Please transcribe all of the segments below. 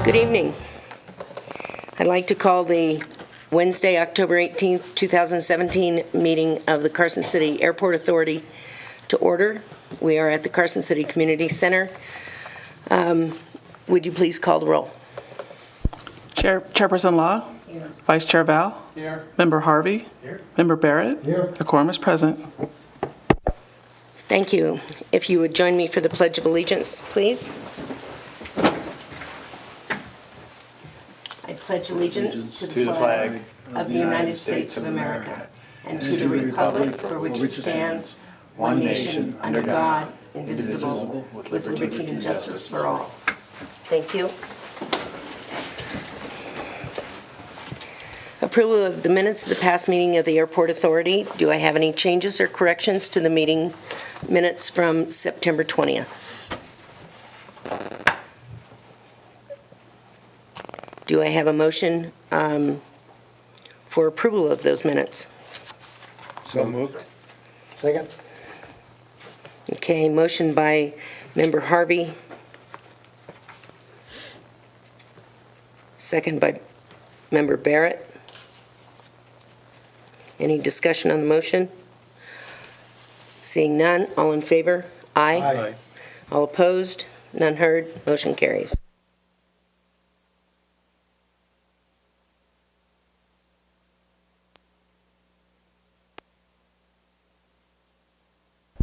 Good evening. I'd like to call the Wednesday, October 18th, 2017 meeting of the Carson City Airport Authority to order. We are at the Carson City Community Center. Would you please call the roll? Chairperson Law? Here. Vice Chair Val? Here. Member Harvey? Here. Member Barrett? Here. A quorum is present. Thank you. If you would join me for the Pledge of Allegiance, please. I pledge allegiance to the flag of the United States of America and to the republic for which it stands, one nation, under God, indivisible, with liberty and justice for all. Thank you. Approval of the minutes of the past meeting of the Airport Authority. Do I have any changes or corrections to the meeting minutes from September 20th? Do I have a motion for approval of those minutes? So moved. Second. Okay, motion by Member Harvey. Second by Member Barrett. Any discussion on the motion? Seeing none, all in favor? Aye. Aye. All opposed? None heard? Motion carries.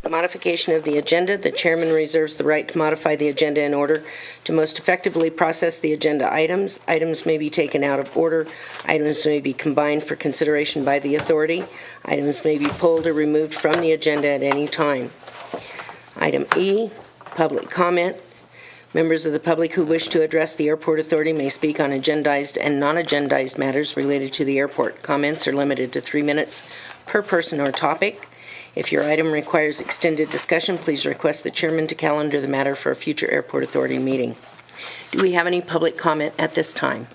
Modification of the agenda. The chairman reserves the right to modify the agenda in order to most effectively process the agenda items. Items may be taken out of order. Items may be combined for consideration by the authority. Items may be pulled or removed from the agenda at any time. Item E, public comment. Members of the public who wish to address the Airport Authority may speak on agendized and non-agendized matters related to the airport. Comments are limited to 3 minutes per person or topic. If your item requires extended discussion, please request the chairman to calendar the matter for a future Airport Authority meeting. Do we have any public comment at this time?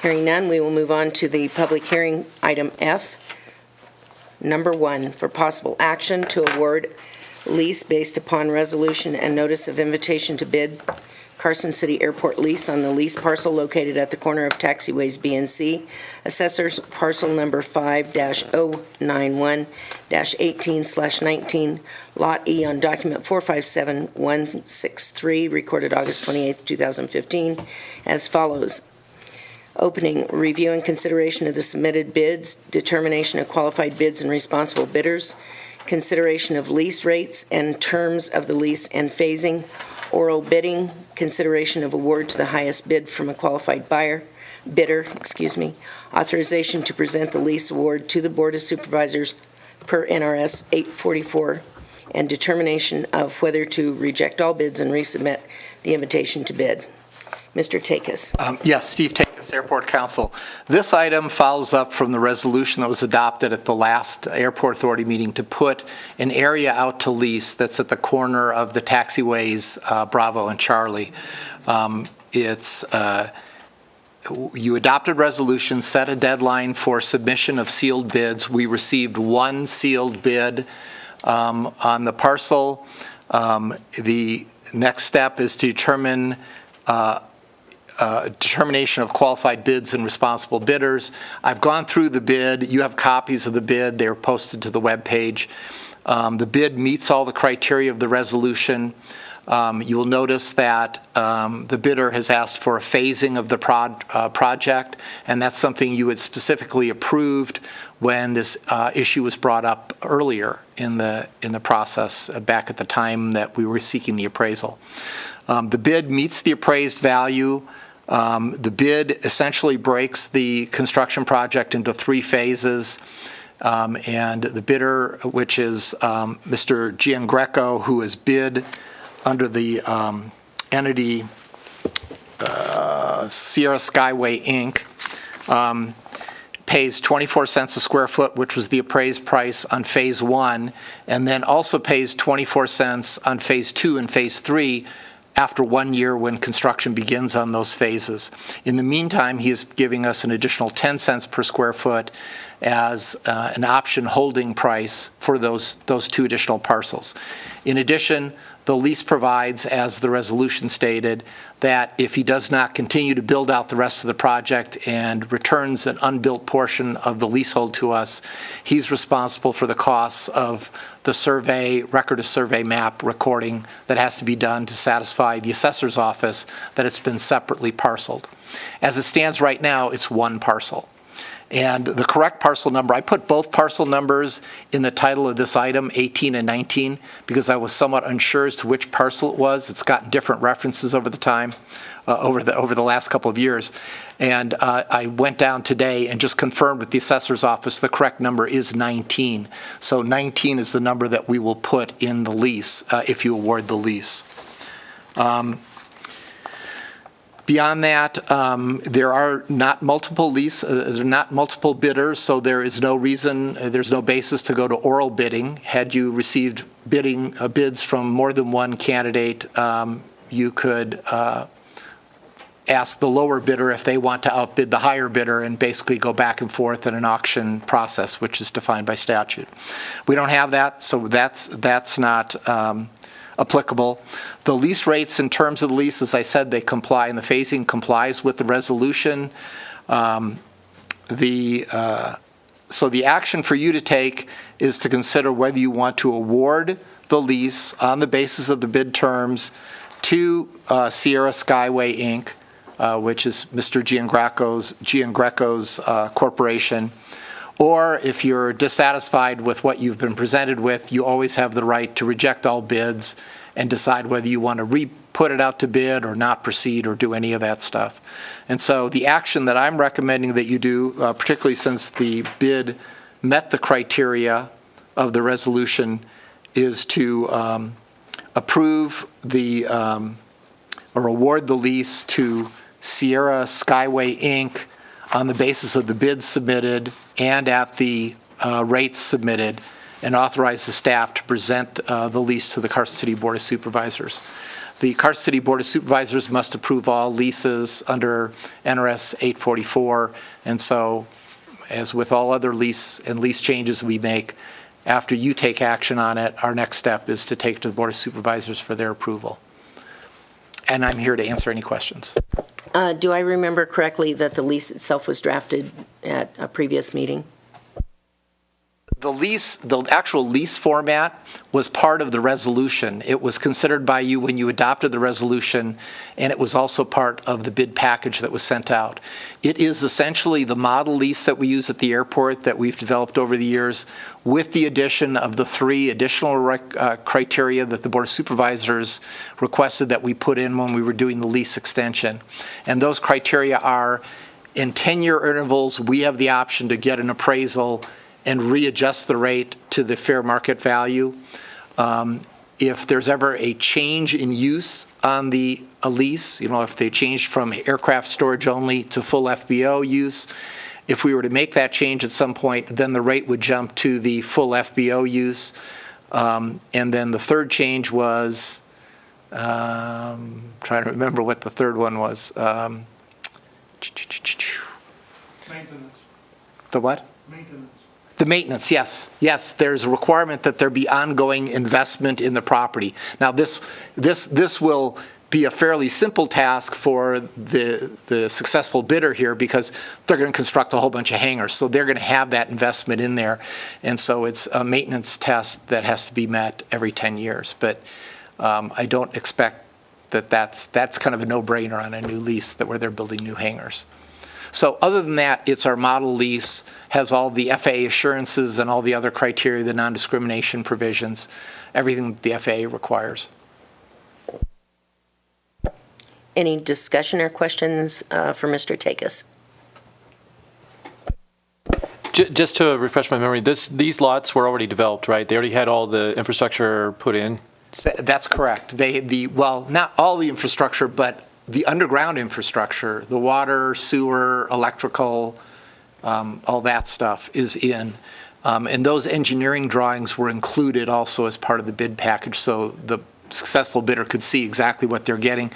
Hearing none, we will move on to the public hearing, item F. Number 1, for possible action to award lease based upon resolution and notice of invitation to bid Carson City Airport lease on the lease parcel located at the corner of taxiways B and C, assessor's parcel number 5-091-18/19, Lot E on document 457163, recorded August 28, 2015, as follows. Opening, review and consideration of the submitted bids, determination of qualified bids and responsible bidders, consideration of lease rates and terms of the lease and phasing, oral bidding, consideration of award to the highest bid from a qualified bidder, authorization to present the lease award to the Board of Supervisors per NRS 844, and determination of whether to reject all bids and resubmit the invitation to bid. Mr. Takis. Yes, Steve Takis, Airport Council. This item follows up from the resolution that was adopted at the last Airport Authority meeting to put an area out to lease that's at the corner of the taxiways Bravo and Charlie. You adopted resolution, set a deadline for submission of sealed bids. We received one sealed bid on the parcel. The next step is to determine determination of qualified bids and responsible bidders. I've gone through the bid. You have copies of the bid. They're posted to the web page. The bid meets all the criteria of the resolution. You will notice that the bidder has asked for a phasing of the project, and that's something you had specifically approved when this issue was brought up earlier in the process, back at the time that we were seeking the appraisal. The bid meets the appraised value. The bid essentially breaks the construction project into 3 phases. And the bidder, which is Mr. Giangreco, who has bid under the entity Sierra Skyway, Inc., pays 24 cents a square foot, which was the appraised price on Phase 1, and then also pays 24 cents on Phase 2 and Phase 3 after 1 year when construction begins on those phases. In the meantime, he is giving us an additional 10 cents per square foot as an option holding price for those 2 additional parcels. In addition, The lease provides, as the resolution stated, that if he does not continue to build out the rest of the project and returns an unbuilt portion of the leasehold to us, he's responsible for the costs of the survey, record of survey map recording that has to be done to satisfy the assessor's office that it's been separately parceled. As it stands right now, it's one parcel. And the correct parcel number, I put both parcel numbers in the title of this item, 18 and 19, because I was somewhat unsure as to which parcel it was. It's gotten different references over the time, over the last couple of years. And I went down today and just confirmed with the assessor's office the correct number is 19. So 19 is the number that we will put in the lease if you award the lease. Beyond that, there are not multiple bidders, so there is no reason, there's no basis to go to oral bidding. Had you received bids from more than one candidate, you could ask the lower bidder if they want to outbid the higher bidder and basically go back and forth in an auction process, which is defined by statute. We don't have that, so that's not applicable. The lease rates in terms of the lease, as I said, they comply, and the phasing complies with the resolution. So the action for you to take is to consider whether you want to award the lease on the basis of the bid terms to Sierra Skyway, Inc., which is Mr. Giangreco's corporation. Or if you're dissatisfied with what you've been presented with, you always have the right to reject all bids and decide whether you want to put it out to bid or not proceed or do any of that stuff. And so the action that I'm recommending that you do, particularly since the bid met the criteria of the resolution, is to approve or award the lease to Sierra Skyway, Inc., on the basis of the bids submitted and at the rates submitted, and authorize the staff to present the lease to the Carson City Board of Supervisors. The Carson City Board of Supervisors must approve all leases under NRS 844, and so, as with all other lease changes we make, after you take action on it, our next step is to take it to the Board of Supervisors for their approval. And I'm here to answer any questions. Do I remember correctly that the lease itself was drafted at a previous meeting? The actual lease format was part of the resolution. It was considered by you when you adopted the resolution, and it was also part of the bid package that was sent out. It is essentially the model lease that we use at the airport that we've developed over the years, with the addition of the 3 additional criteria that the Board of Supervisors requested that we put in when we were doing the lease extension. And those criteria are, in 10-year intervals, we have the option to get an appraisal and readjust the rate to the fair market value. If there's ever a change in use on a lease, if they changed from aircraft storage only to full FBO use, if we were to make that change at some point, then the rate would jump to the full FBO use. And then the third change was, trying to remember what the third one was. Maintenance. The what? Maintenance. The maintenance, yes. Yes, there's a requirement that there be ongoing investment in the property. Now, this will be a fairly simple task for the successful bidder here, because they're going to construct a whole bunch of hangars. So they're going to have that investment in there. And so it's a maintenance test that has to be met every 10 years. But I don't expect that's kind of a no-brainer on a new lease where they're building new hangars. So other than that, it's our model lease, has all the FAA assurances and all the other criteria, the non-discrimination provisions, everything the FAA requires. Any discussion or questions for Mr. Takis? Just to refresh my memory, these lots were already developed, right? They already had all the infrastructure put in? That's correct. Well, not all the infrastructure, but the underground infrastructure, the water, sewer, electrical, all that stuff is in. And those engineering drawings were included also as part of the bid package, so the successful bidder could see exactly what they're getting.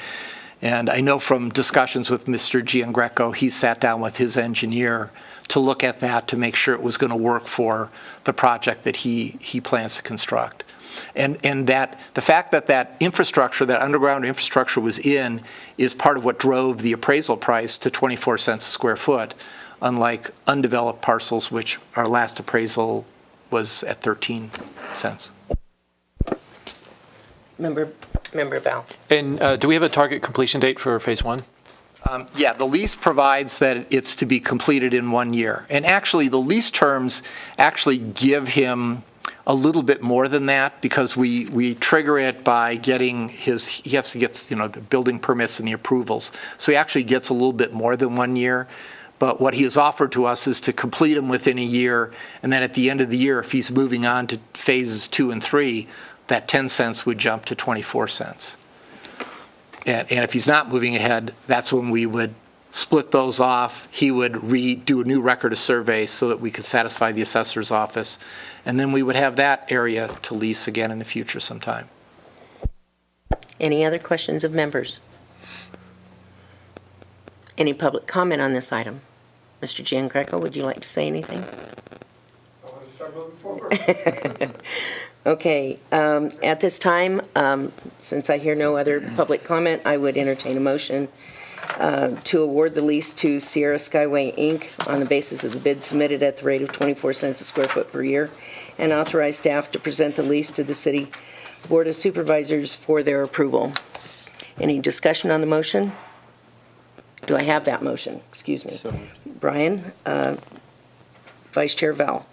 And I know from discussions with Mr. Giangreco, he sat down with his engineer to look at that to make sure it was going to work for the project that he plans to construct. And that the fact that that infrastructure, that underground infrastructure was in, is part of what drove the appraisal price to 24 cents a square foot, unlike undeveloped parcels, which our last appraisal was at 13 cents. Member Val. And do we have a target completion date for phase one? Yeah, the lease provides that it's to be completed in 1 year. And actually, the lease terms actually give him a little bit more than that, because we trigger it by getting he has to get, the building permits and the approvals. So he actually gets a little bit more than 1 year. But what he has offered to us is to complete them within a year, and then at the end of the year, if he's moving on to phases 2 and 3, that 10 cents would jump to 24 cents. And if he's not moving ahead, that's when we would split those off. He would do a new record of survey so that we could satisfy the assessor's office. And then we would have that area to lease again in the future sometime. Any other questions of members? Any public comment on this item? Mr. Giangreco, would you like to say anything? I want to start moving forward. Okay, at this time, since I hear no other public comment, I would entertain a motion to award the lease to Sierra Skyway, Inc. on the basis of the bid submitted at the rate of 24 cents a square foot per year, and authorize staff to present the lease to the City Board of Supervisors for their approval. Any discussion on the motion? Do I have that motion? Excuse me. Brian, Vice Chair Val.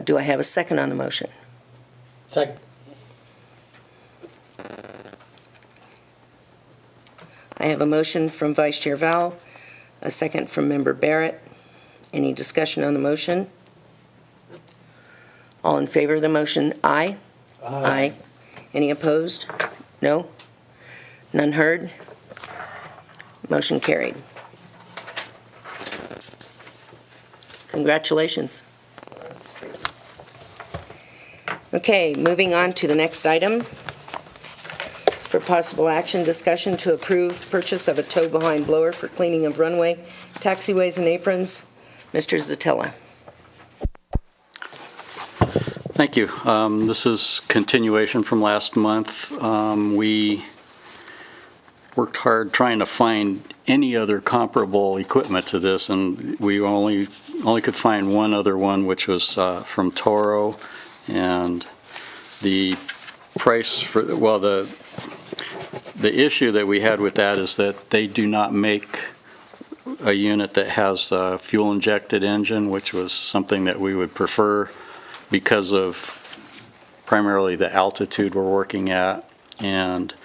Do I have a second on the motion? Second. I have a motion from Vice Chair Val, a second from Member Barrett. Any discussion on the motion? All in favor of the motion, aye? Aye. Any opposed? No? None heard? Motion carried. Congratulations. Okay, moving on to the next item. For possible action, discussion to approve purchase of a tow-behind blower for cleaning of runway, taxiways, and aprons. Mr. Zatilla. Thank you. This is continuation from last month. We worked hard trying to find any other comparable equipment to this, and we only could find one other one, which was from Toro. And the price for, well, the issue that we had with that is that they do not make a unit that has a fuel-injected engine, which was something that we would prefer because of primarily the altitude we're working at, and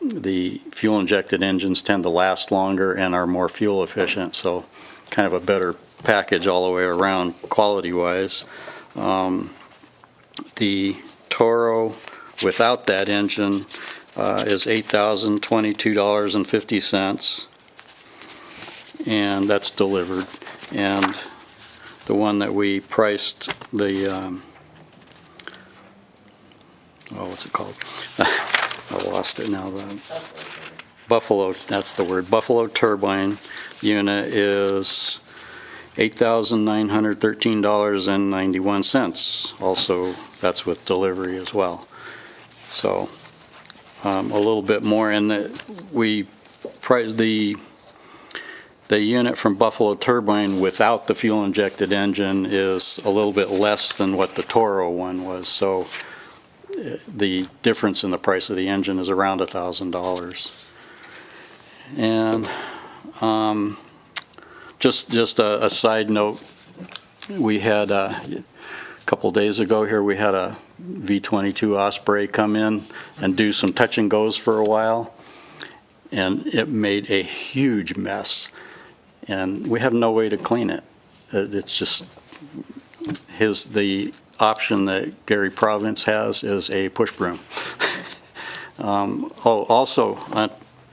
the fuel-injected engines tend to last longer and are more fuel efficient, so kind of a better package all the way around quality-wise. The Toro without that engine is $8,022.50, and that's delivered. And the one that we priced, the what's it called? I lost it now. The Buffalo, that's the word. Buffalo turbine unit is $8,913.91. Also, that's with delivery as well. So a little bit more. And we priced the unit from Buffalo Turbine without the fuel-injected engine is a little bit less than what the Toro one was. So the difference in the price of the engine is around $1,000. And just a side note, we had a couple days ago here, we had a V-22 Osprey come in and do some touch and goes for a while, and it made a huge mess, and we have no way to clean it. It's just the option that Gary Province has is a push broom. Also,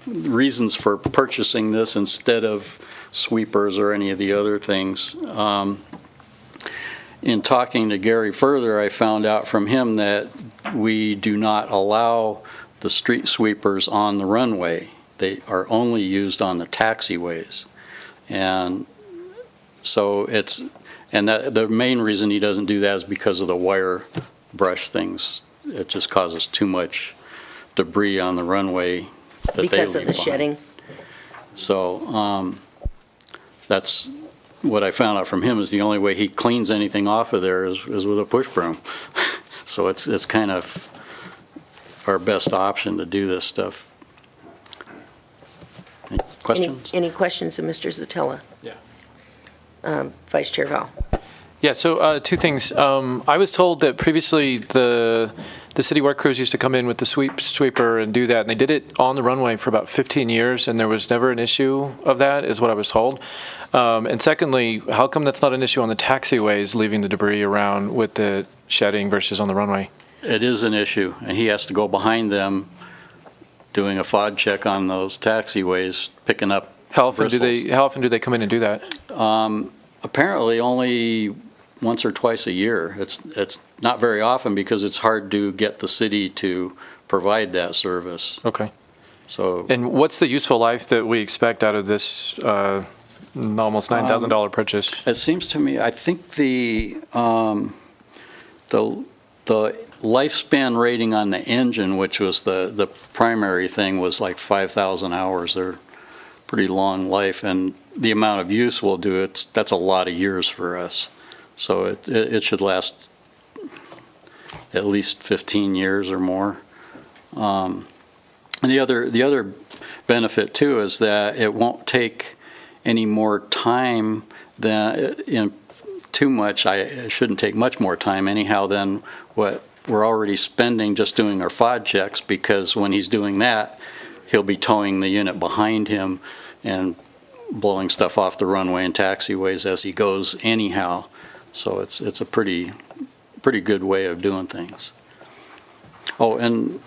reasons for purchasing this instead of sweepers or any of the other things. In talking to Gary further, I found out from him that we do not allow the street sweepers on the runway. They are only used on the taxiways. And so the main reason he doesn't do that is because of the wire brush things. It just causes too much debris on the runway that they Because of leave the behind. shedding? So that's what I found out from him, is the only way he cleans anything off of there is with a push broom. So it's kind of our best option to do this stuff. Any questions? Any questions of Mr. Zatella? Yeah. Vice Chair Val? Yeah, so two things. I was told that previously the city work crews used to come in with the sweeper and do that, and they did it on the runway for about 15 years, and there was never an issue of that, is what I was told. And secondly, how come that's not an issue on the taxiways, leaving the debris around with the shedding versus on the runway? It is an issue, and he has to go behind them doing a FOD check on those taxiways, picking up How often bristles. how often do they come in and do that? Apparently only once or twice a year. It's not very often because it's hard to get the city to provide that service. Okay. So And what's the useful life that we expect out of this almost $9,000 purchase? it seems to me, I think the lifespan rating on the engine, which was the primary thing, was like 5,000 hours. They're pretty long life, and the amount of use we'll do, that's a lot of years for us. So it should last at least 15 years or more. And the other benefit too is that it won't take any more time than too much. It shouldn't take much more time anyhow than what we're already spending just doing our FOD checks, because when he's doing that, he'll be towing the unit behind him and blowing stuff off the runway and taxiways as he goes anyhow. So it's a pretty good way of doing things. Oh, and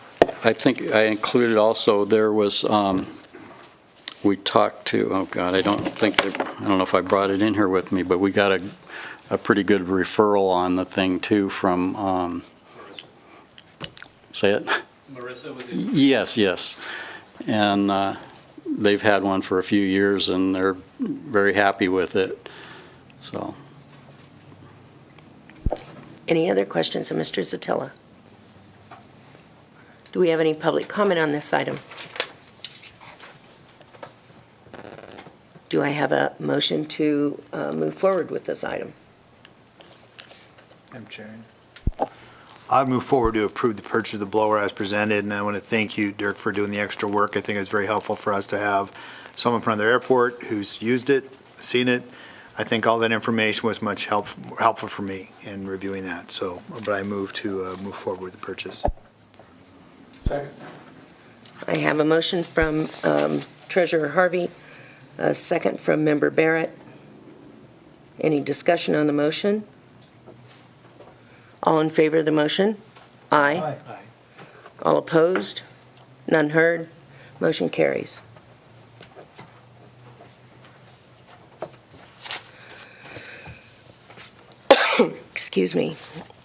I think I included also, there was, we talked to, oh God, I don't know if I brought it in here with me, but we got a pretty good referral on the thing too from, say it? Marissa, was it? Yes. And they've had one for a few years and they're very happy with it, so. Any other questions of Mr. Zatilla? Do we have any public comment on this item? Do I have a motion to move forward with this item? Madam Chair. I'd move forward to approve the purchase of the blower as presented, and I want to thank you, Dirk, for doing the extra work. I think it's very helpful for us to have someone from the airport who's used it, seen it. I think all that information was much helpful for me in reviewing that. So, but I move to move forward with the purchase. Second. I have a motion from Treasurer Harvey, a second from Member Barrett. Any discussion on the motion? All in favor of the motion? Aye. All opposed? None heard? Motion carries. Excuse me.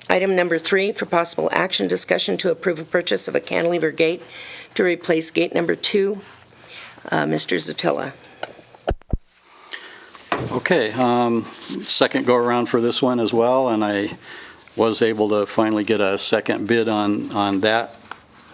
Item number 3, for possible action, discussion to approve a purchase of a cantilever gate to replace gate number 2. Mr. Zatilla. Okay, second go-around for this one as well, and I was able to finally get a second bid on that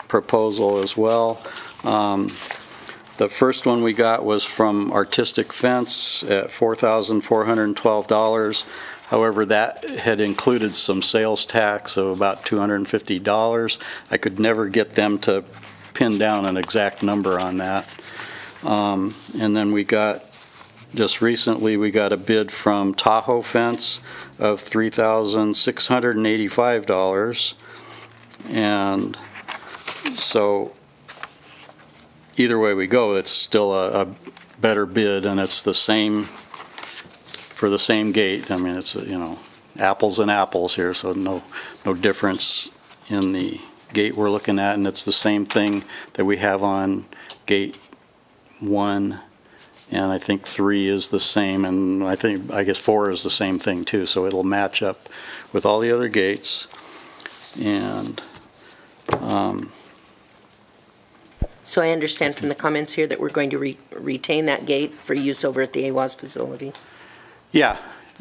proposal as well. The first one we got was from Artistic Fence at $4,412. However, that had included some sales tax of about $250. I could never get them to pin down an exact number on that. And then we got, just recently, we got a bid from Tahoe Fence of $3,685. And so either way we go, it's still a better bid, and it's the same, for the same gate. I mean, it's, apples and apples here, so no difference in the gate we're looking at, and it's the same thing that we have on gate 1, and I think 3 is the same, and I guess 4 is the same thing too, so it'll match up with all the other gates. And So I understand from the comments here that we're going to retain that gate for use over at the AWAS facility. yeah,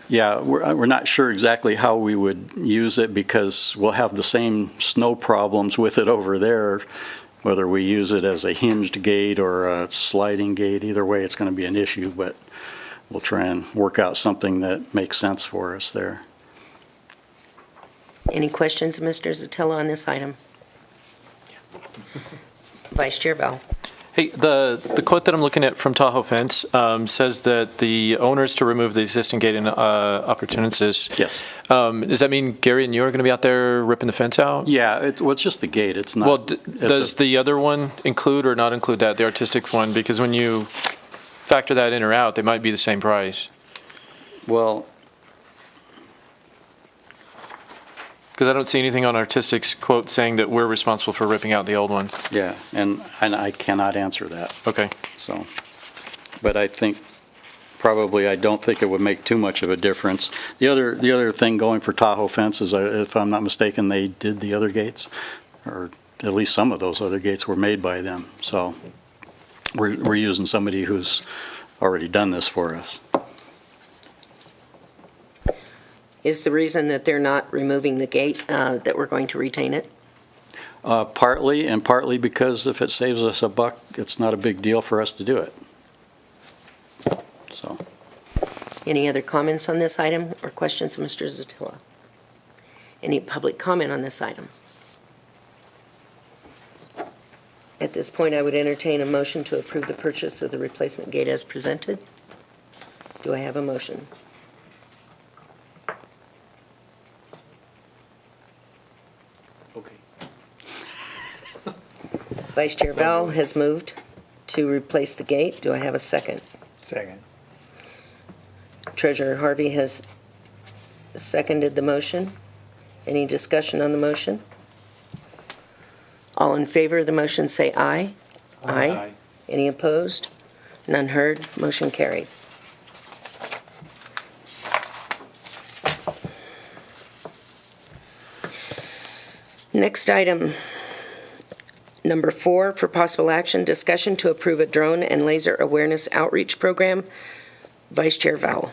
Yeah, we're not sure exactly how we would use it because we'll have the same snow problems with it over there, whether we use it as a hinged gate or a sliding gate. Either way, it's going to be an issue, but we'll try and work out something that makes sense for us there. Any questions, Mr. Zatilla, on this item? Vice Chair Val. Hey, the quote that I'm looking at from Tahoe Fence says that the owners to remove the existing gate and opportunities. Yes. Does that mean Gary and you are going to be out there ripping the fence out? Yeah, it's just the gate. It's not. Well, does the other one include or not include that, the artistic one? Because when you factor that in or out, they might be the same price. Well, Because I don't see anything on Artistic's quote saying that we're responsible for ripping out the old one. yeah, and I cannot answer that. Okay. So, but I think probably, I don't think it would make too much of a difference. The other thing going for Tahoe Fence is, if I'm not mistaken, they did the other gates, or at least some of those other gates were made by them. So we're using somebody who's already done this for us. Is the reason that they're not removing the gate that we're going to retain it? Partly, and partly because if it saves us a buck, it's not a big deal for us to do it. So. Any other comments on this item or questions of Mr. Zatilla? Any public comment on this item? At this point, I would entertain a motion to approve the purchase of the replacement gate as presented. Do I have a motion? Okay. Vice Chair Val has moved to replace the gate. Do I have a second? Second. Treasurer Harvey has seconded the motion. Any discussion on the motion? All in favor of the motion say aye. Aye. Any opposed? None heard. Motion carried. Next item, number 4, for possible action, discussion to approve a drone and laser awareness outreach program. Vice Chair Vowell.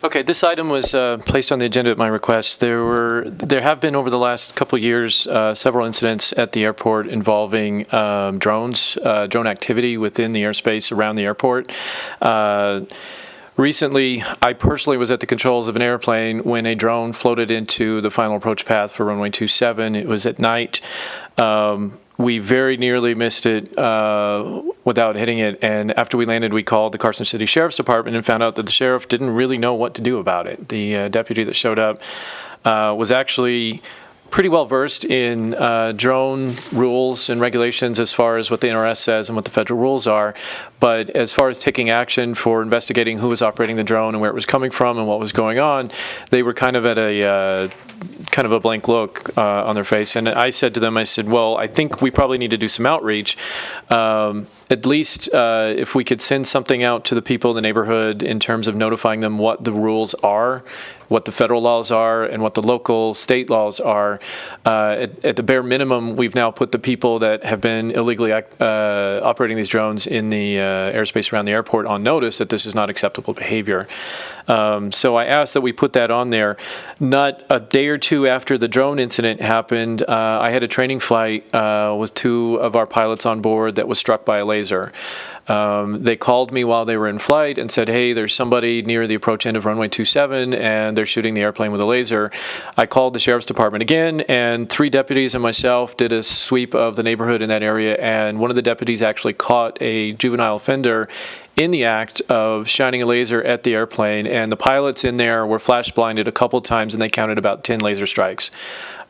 Okay, this item was placed on the agenda at my request. There have been over the last couple of years several incidents at the airport involving drones, drone activity within the airspace around the airport. Recently, I personally was at the controls of an airplane when a drone floated into the final approach path for runway 27. It was at night. We very nearly missed it without hitting it, and after we landed, we called the Carson City Sheriff's Department and found out that the sheriff didn't really know what to do about it. The deputy that showed up was actually pretty well versed in drone rules and regulations as far as what the NRS says and what the federal rules are, but as far as taking action for investigating who was operating the drone and where it was coming from and what was going on, they were kind of at a kind of a blank look on their face. And I said to them, I said, well, I think we probably need to do some outreach. At least if we could send something out to the people in the neighborhood in terms of notifying them what the rules are, what the federal laws are, and what the local state laws are. At the bare minimum, we've now put the people that have been illegally operating these drones in the airspace around the airport on notice that this is not acceptable behavior. So I asked that we put that on there. Not a day or two after the drone incident happened, I had a training flight with 2 of our pilots on board that was struck by a laser. They called me while they were in flight and said, hey, there's somebody near the approach end of runway 27 and they're shooting the airplane with a laser. I called the Sheriff's Department again, and 3 deputies and myself did a sweep of the neighborhood in that area, and one of the deputies actually caught a juvenile offender in the act of shining a laser at the airplane, and the pilots in there were flash blinded a couple times and they counted about 10 laser strikes.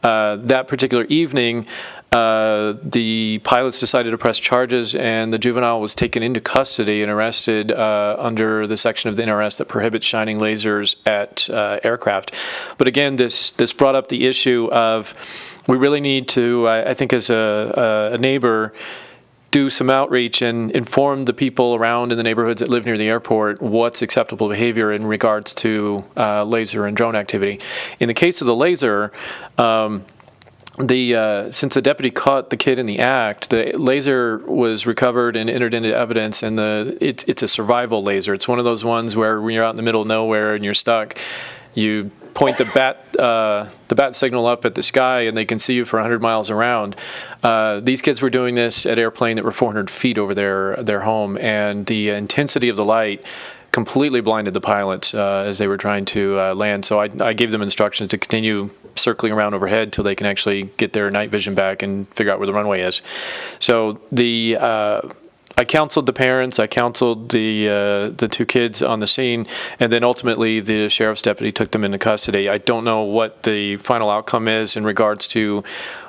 That particular evening, the pilots decided to press charges, and the juvenile was taken into custody and arrested under the section of the NRS that prohibits shining lasers at aircraft. But again, this brought up the issue of we really need to, I think as a neighbor, do some outreach and inform the people around in the neighborhoods that live near the airport what's acceptable behavior in regards to laser and drone activity. In the case of the laser, since the deputy caught the kid in the act, the laser was recovered and entered into evidence, and it's a survival laser. It's one of those ones where when you're out in the middle of nowhere and you're stuck, you point the bat signal up at the sky and they can see you for 100 miles around. These kids were doing this at airplane that were 400 feet over their home, and the intensity of the light completely blinded the pilots as they were trying to land. So I gave them instructions to continue circling around overhead till they can actually get their night vision back and figure out where the runway is. So I counseled the parents, I counseled the two kids on the scene, and then ultimately the sheriff's deputy took them into custody. I don't know what the final outcome is in regards to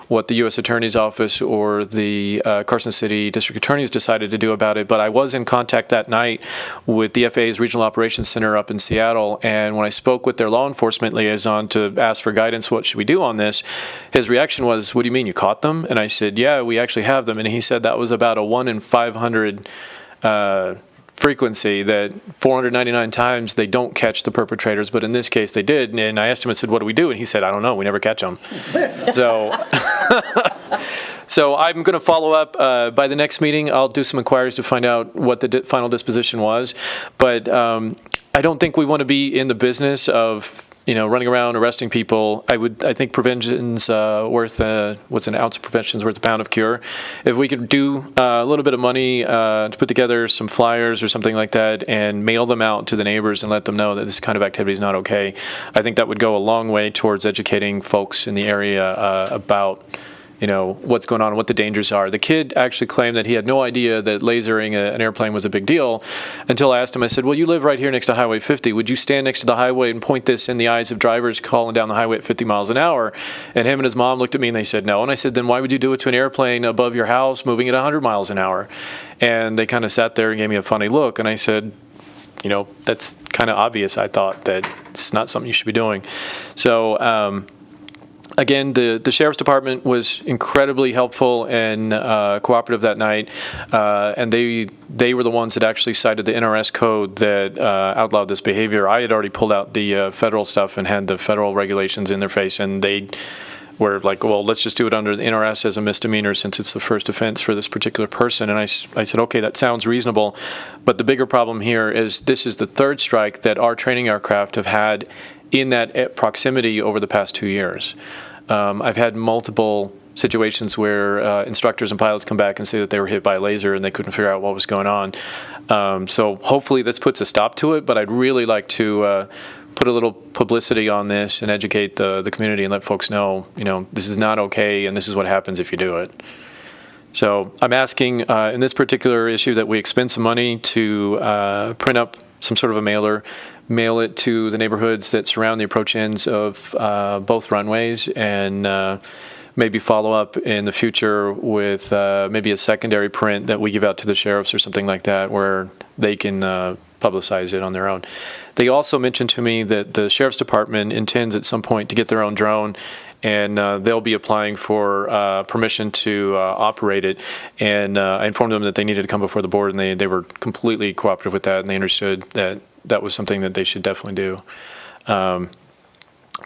what the U.S. Attorney's Office or the Carson City District Attorneys decided to do about it, but I was in contact that night with the FAA's Regional Operations Center up in Seattle, and when I spoke with their law enforcement liaison to ask for guidance, what should we do on this, his reaction was, what do you mean, you caught them? And I said, yeah, we actually have them, and he said that was about a 1 in 500 frequency, that 499 times they don't catch the perpetrators, but in this case they did. And I asked him, I said, what do we do? And he said, I don't know, we never catch them. So I'm going to follow up by the next meeting. I'll do some inquiries to find out what the final disposition was, but I don't think we want to be in the business of running around arresting people. I think prevention's worth what's an ounce of prevention's worth a pound of cure. If we could do a little bit of money to put together some flyers or something like that and mail them out to the neighbors and let them know that this kind of activity is not okay, I think that would go a long way towards educating folks in the area about what's going on and what the dangers are. The kid actually claimed that he had no idea that lasering an airplane was a big deal until I asked him, I said, well, you live right here next to Highway 50. Would you stand next to the highway and point this in the eyes of drivers calling down the highway at 50 miles an hour? And him and his mom looked at me and they said no. And I said, then why would you do it to an airplane above your house moving at 100 miles an hour? And they kind of sat there and gave me a funny look. And I said, that's kind of obvious. I thought that it's not something you should be doing. So, again, the Sheriff's Department was incredibly helpful and cooperative that night, and they were the ones that actually cited the NRS code that outlawed this behavior. I had already pulled out the federal stuff and had the federal regulations in their face, and they were like, well, let's just do it under the NRS as a misdemeanor since it's the first offense for this particular person. And I said, okay, that sounds reasonable, but the bigger problem here is this is the third strike that our training aircraft have had in that proximity over the past 2 years. I've had multiple situations where instructors and pilots come back and say that they were hit by a laser and they couldn't figure out what was going on. So hopefully this puts a stop to it, but I'd really like to put a little publicity on this and educate the community and let folks know, this is not okay and this is what happens if you do it. So I'm asking in this particular issue that we expend some money to print up some sort of a mailer, mail it to the neighborhoods that surround the approach ends of both runways, and maybe follow up in the future with maybe a secondary print that we give out to the sheriffs or something like that where they can publicize it on their own. They also mentioned to me that the Sheriff's Department intends at some point to get their own drone, and they'll be applying for permission to operate it. And I informed them that they needed to come before the board, and they were completely cooperative with that, and they understood that that was something that they should definitely do.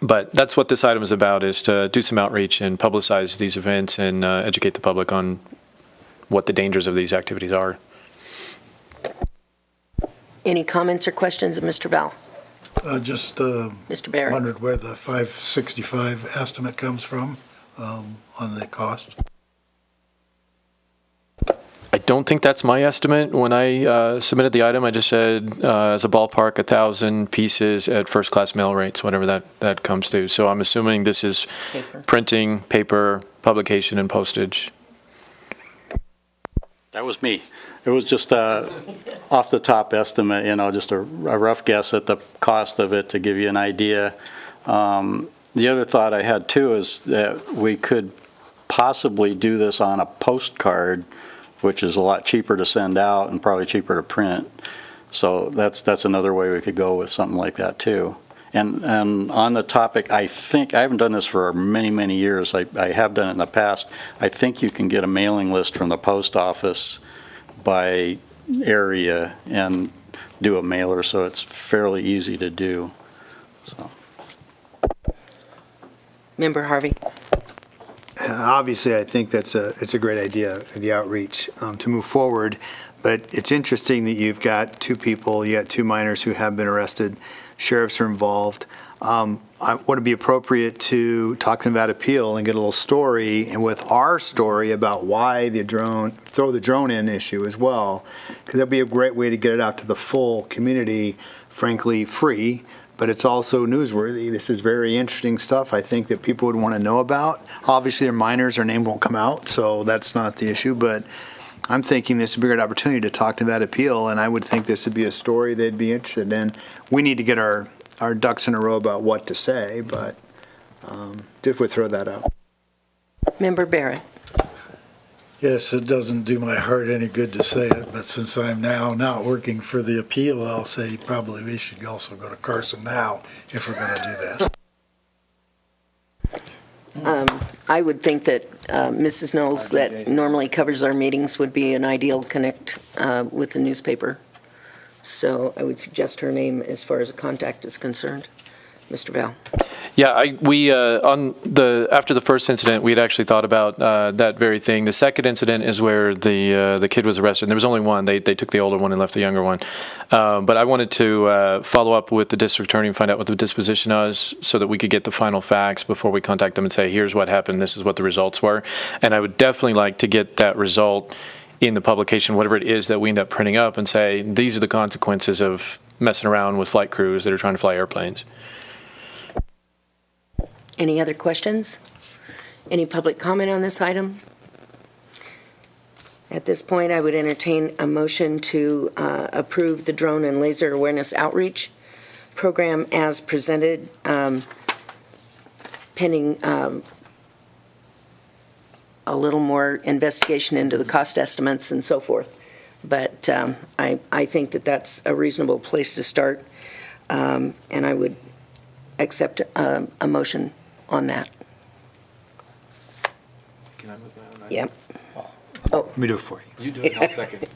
But that's what this item is about, is to do some outreach and publicize these events and educate the public on what the dangers of these activities are. Any comments or questions of Mr. Val? Just Mr. Barrett? wondered where the 565 estimate comes from on the cost. I don't think that's my estimate. When I submitted the item, I just said as a ballpark, 1,000 pieces at first-class mail rates, whatever that comes to. So I'm assuming this is printing, paper, publication, and postage. That was me. It was just off the top estimate, just a rough guess at the cost of it to give you an idea. The other thought I had too is that we could possibly do this on a postcard, which is a lot cheaper to send out and probably cheaper to print. So that's another way we could go with something like that too. And on the topic, I think, I haven't done this for many, many years. I have done it in the past. I think you can get a mailing list from the post office by area and do a mailer, so it's fairly easy to do. So. Member Harvey? obviously, I think it's a great idea, the outreach, to move forward. But it's interesting that you've got two people, you got two minors who have been arrested. Sheriffs are involved. Would it be appropriate to talk to them about appeal and get a little story, and with our story about why throw the drone in issue as well? Because that'd be a great way to get it out to the full community, frankly, free. But it's also newsworthy. This is very interesting stuff, I think, that people would want to know about. Obviously, they're minors, their name won't come out, so that's not the issue. But I'm thinking this would be a great opportunity to talk to that appeal, and I would think this would be a story they'd be interested in. We need to get our ducks in a row about what to say, but just would throw that out. Member Barrett. Yes, it doesn't do my heart any good to say it, but since I'm now not working for the appeal, I'll say probably we should also go to Carson now if we're going to do that. I would think that Mrs. Knowles, that normally covers our meetings, would be an ideal connect with the newspaper. So I would suggest her name as far as a contact is concerned. Mr. Val. Yeah, we after the first incident, we had actually thought about that very thing. The second incident is where the kid was arrested. And there was only one. They took the older one and left the younger one. But I wanted to follow up with the district attorney and find out what the disposition was, so that we could get the final facts before we contact them and say, here's what happened. This is what the results were. And I would definitely like to get that result in the publication, whatever it is that we end up printing up, and say these are the consequences of messing around with flight crews that are trying to fly airplanes. Any other questions? Any public comment on this item? At this point, I would entertain a motion to approve the drone and laser awareness outreach program as presented, pending a little more investigation into the cost estimates and so forth. But I think that that's a reasonable place to start, and I would accept a motion on that. Can I move that? Yep. Let me do it for you. You do it, I'll second.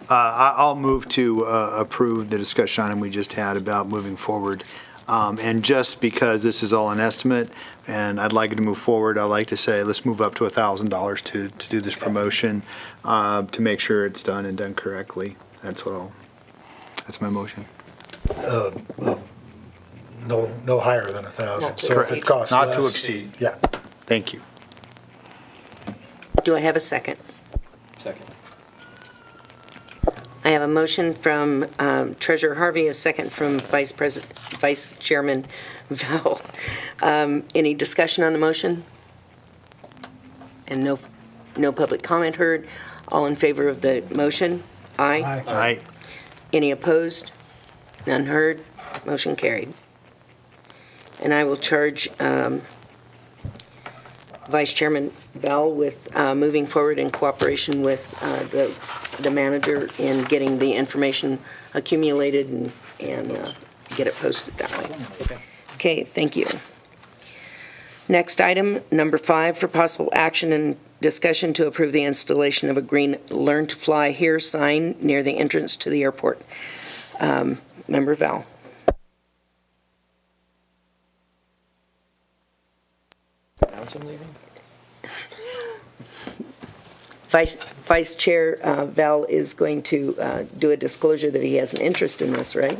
I'll move to approve the discussion item we just had about moving forward. And just because this is all an estimate, and I'd like it to move forward, I'd like to say let's move up to $1,000 to do this promotion, to make sure it's done and done correctly. That's all. That's my motion. No higher than 1,000. Not to So if exceed. it costs Not less. to exceed. Yeah. Thank you. Do I have a second? Second. I have a motion from Treasurer Harvey, a second from Vice Chairman Val. Any discussion on the motion? And no public comment heard. All in favor of the motion? Aye. Aye. Any opposed? None heard. Motion carried. And I will charge Vice Chairman Val with moving forward in cooperation with the manager in getting the information accumulated and get it posted that way. Okay, thank you. Next item, number 5, for possible action and discussion to approve the installation of a green Learn to Fly Here sign near the entrance to the airport. Member Val. Vice Chair Val is going to do a disclosure that he has an interest in this, right?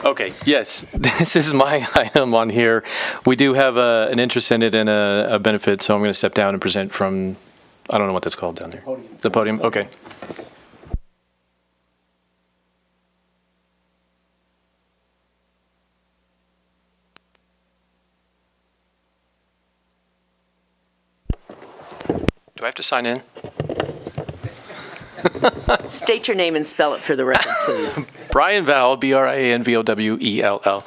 Okay, yes, this is my item on here. We do have an interest in it and a benefit, so I'm going to step down and present from, I don't know what that's called down there. The podium, okay. Do I have to sign in? State your name and spell it for the record, please. Brian Vowell, Brianvowell.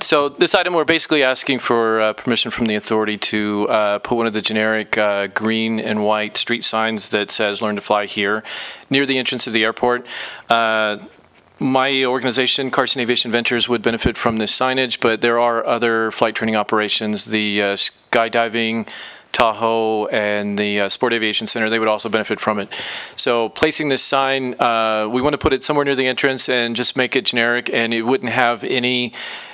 So this item, we're basically asking for permission from the authority to put one of the generic green and white street signs that says "Learn to Fly Here" near the entrance of the airport. My organization, Carson Aviation Ventures, would benefit from this signage, but there are other flight training operations, the skydiving Tahoe and the Sport Aviation Center, they would also benefit from it. So placing this sign, we want to put it somewhere near the entrance and just make it generic, and it wouldn't have any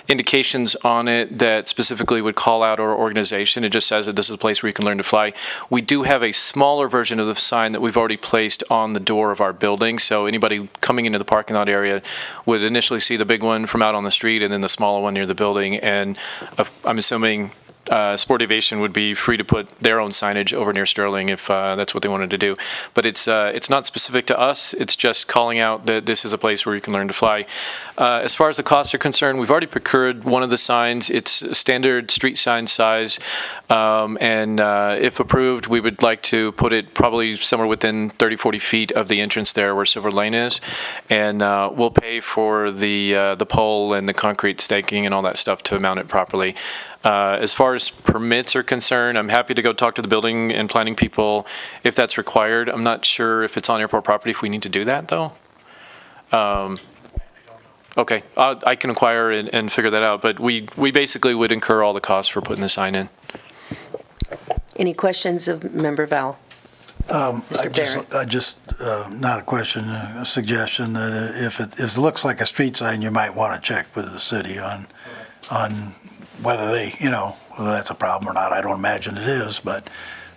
indications on it that specifically would call out our organization. It just says that this is a place where you can learn to fly. We do have a smaller version of the sign that we've already placed on the door of our building, so anybody coming into the parking lot area would initially see the big one from out on the street and then the smaller one near the building. And I'm assuming Sport Aviation would be free to put their own signage over near Sterling if that's what they wanted to do. But it's not specific to us. It's just calling out that this is a place where you can learn to fly. As far as the costs are concerned, we've already procured one of the signs. It's a standard street sign size. And if approved, we would like to put it probably somewhere within 30, 40 feet of the entrance there where Silver Lane is. And we'll pay for the pole and the concrete staking and all that stuff to mount it properly. As far as permits are concerned, I'm happy to go talk to the building and planning people if that's required. I'm not sure if it's on airport property if we need to do that, though. Okay, I can inquire and figure that out, but we basically would incur all the costs for putting the sign in. Any questions of Member Val? Mr. Barrett? Not a question, a suggestion that if it looks like a street sign, you might want to check with the city on whether whether that's a problem or not. I don't imagine it is, but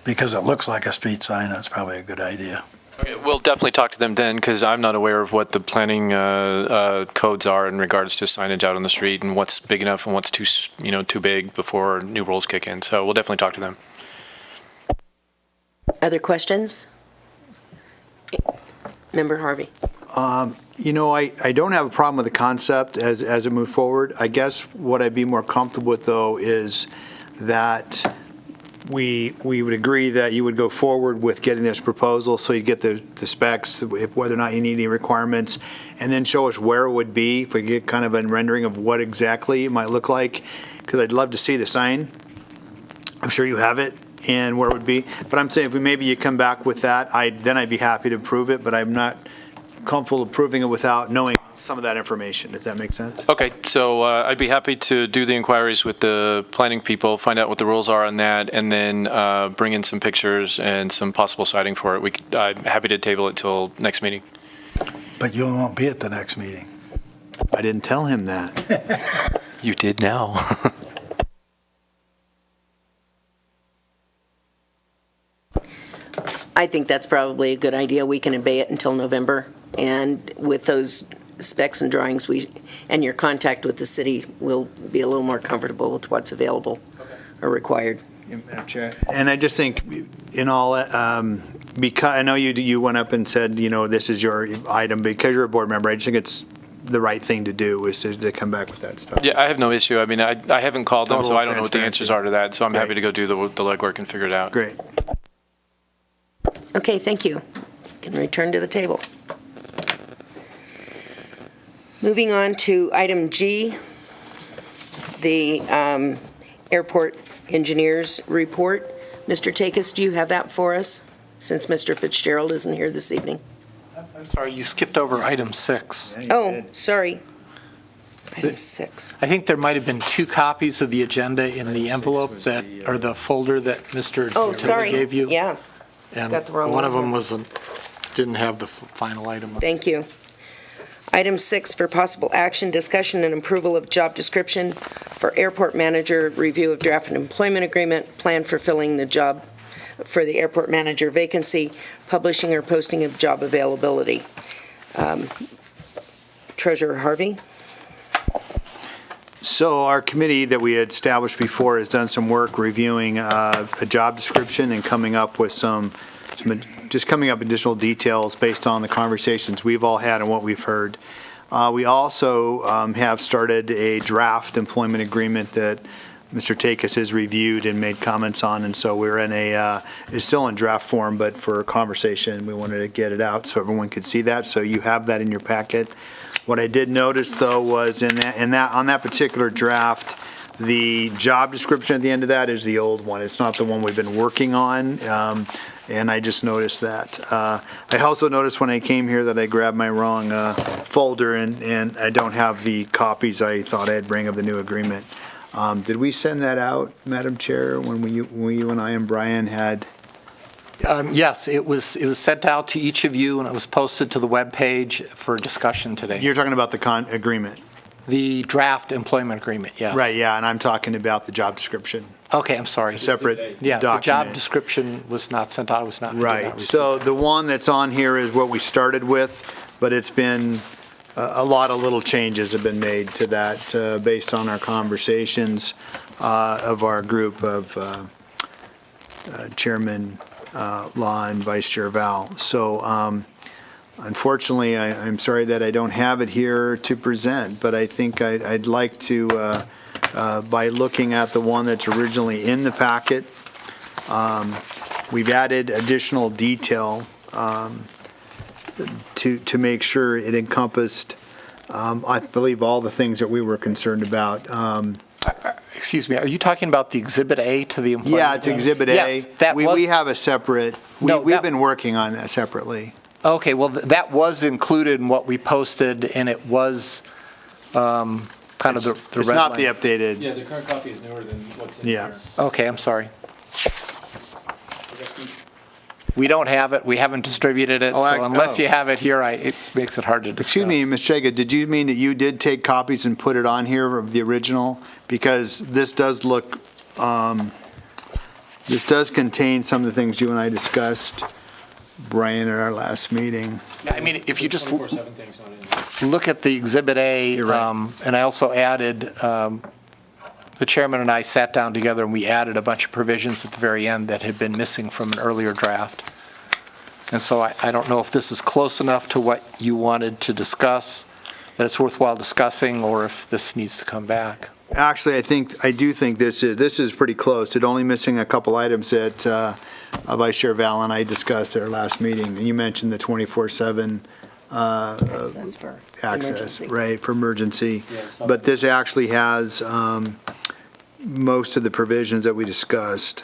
because it looks like a street sign, that's probably a good idea. Okay, we'll definitely talk to them then, because I'm not aware of what the planning codes are in regards to signage out on the street and what's big enough and what's too big before new rules kick in. So we'll definitely talk to them. Other questions? Member Harvey? I don't have a problem with the concept as it moves forward. I guess what I'd be more comfortable with, though, is that we would agree that you would go forward with getting this proposal, so you get the specs, whether or not you need any requirements, and then show us where it would be, if we get kind of a rendering of what exactly it might look like, because I'd love to see the sign. I'm sure you have it, and where it would be. But I'm saying if maybe you come back with that, then I'd be happy to approve it, but I'm not comfortable approving it without knowing some of that information. Does that make sense? Okay, so I'd be happy to do the inquiries with the planning people, find out what the rules are on that, and then bring in some pictures and some possible citing for it. I'm happy to table it till next meeting. But you won't be at the next meeting. I didn't tell him that. You did now. I think that's probably a good idea. We can obey it until November, and with those specs and drawings, and your contact with the city, we'll be a little more comfortable with what's available or required. Madam Chair. And I just think in all, because I know you went up and said, this is your item, because you're a board member, I just think it's the right thing to do is to come back with that stuff. Yeah, I have no issue. I mean, I haven't called them, Total so I don't know what the answers are to that, so I'm Great. happy to go do the legwork and figure it out. Great. Okay, thank you. Can return to the table. Moving on to item G, the airport engineers report. Mr. Takis, do you have that for us, since Mr. Fitzgerald isn't here this evening? I'm sorry, you skipped over item 6. Oh, sorry. Item 6. I think there might have been 2 copies of the agenda in the envelope or the folder that Mr. Oh, Zerrilli sorry. gave you. Yeah, And got the wrong one of one them didn't have the final item. thank you. Item 6 for possible action, discussion and approval of job description for airport manager, review of draft and employment agreement, plan for filling the job for the airport manager vacancy, publishing or posting of job availability. Treasurer Harvey? So our committee that we had established before has done some work reviewing a job description and coming up with just coming up with additional details based on the conversations we've all had and what we've heard. We also have started a draft employment agreement that Mr. Takis has reviewed and made comments on, and so we're in it's still in draft form, but for conversation, we wanted to get it out so everyone could see that, so you have that in your packet. What I did notice, though, was on that particular draft, the job description at the end of that is the old one. It's not the one we've been working on, and I just noticed that. I also noticed when I came here that I grabbed my wrong folder, and I don't have the copies I thought I'd bring of the new agreement. Did we send that out, Madam Chair, when you and I and Brian had? Yes, it was sent out to each of you, and it was posted to the webpage for discussion today. You're talking about the agreement? The draft employment agreement, yes. Right, yeah, and I'm talking about the job description, Okay, I'm sorry. a separate document. Yeah, the job description was not sent out, it was not. I did not Right, receive so it. the one that's on here is what we started with, but it's been, a lot of little changes have been made to that based on our conversations of our group of Chairman Law and Vice Chair Val. So unfortunately, I'm sorry that I don't have it here to present, but I think I'd like to, by looking at the one that's originally in the packet, we've added additional detail to make sure it encompassed, I believe, all the things that we were concerned about. Excuse me, are you talking about the Exhibit A to the employment? Yeah, it's Exhibit A. Yes, that was. We have a separate, No, we've that- been working on that separately. Okay, well, that was included in what we posted, and it was kind of the red It's not line. the updated, Yeah, the current copy is newer than what's in Yeah. there. Okay, I'm sorry. We don't have it, we haven't distributed it, so unless you have it here, it makes it hard to discuss. excuse me, Ms. Chega, did you mean that you did take copies and put it on here of the original? Because this does look, this does contain some of the things you and I discussed, Brian, at our last meeting. Yeah, I mean, if you just 24/7 thing's not in there. look at the Exhibit A, You're right. and I also added, the chairman and I sat down together and we added a bunch of provisions at the very end that had been missing from an earlier draft. And so I don't know if this is close enough to what you wanted to discuss, that it's worthwhile discussing, or if this needs to come back. Actually, I do think this is pretty close. It's only missing a couple items that Vice Chair Val and I discussed at our last meeting. You mentioned the 24/7 Access for access, emergency. right, for emergency. Yeah, it's not- But this actually has most of the provisions that we discussed.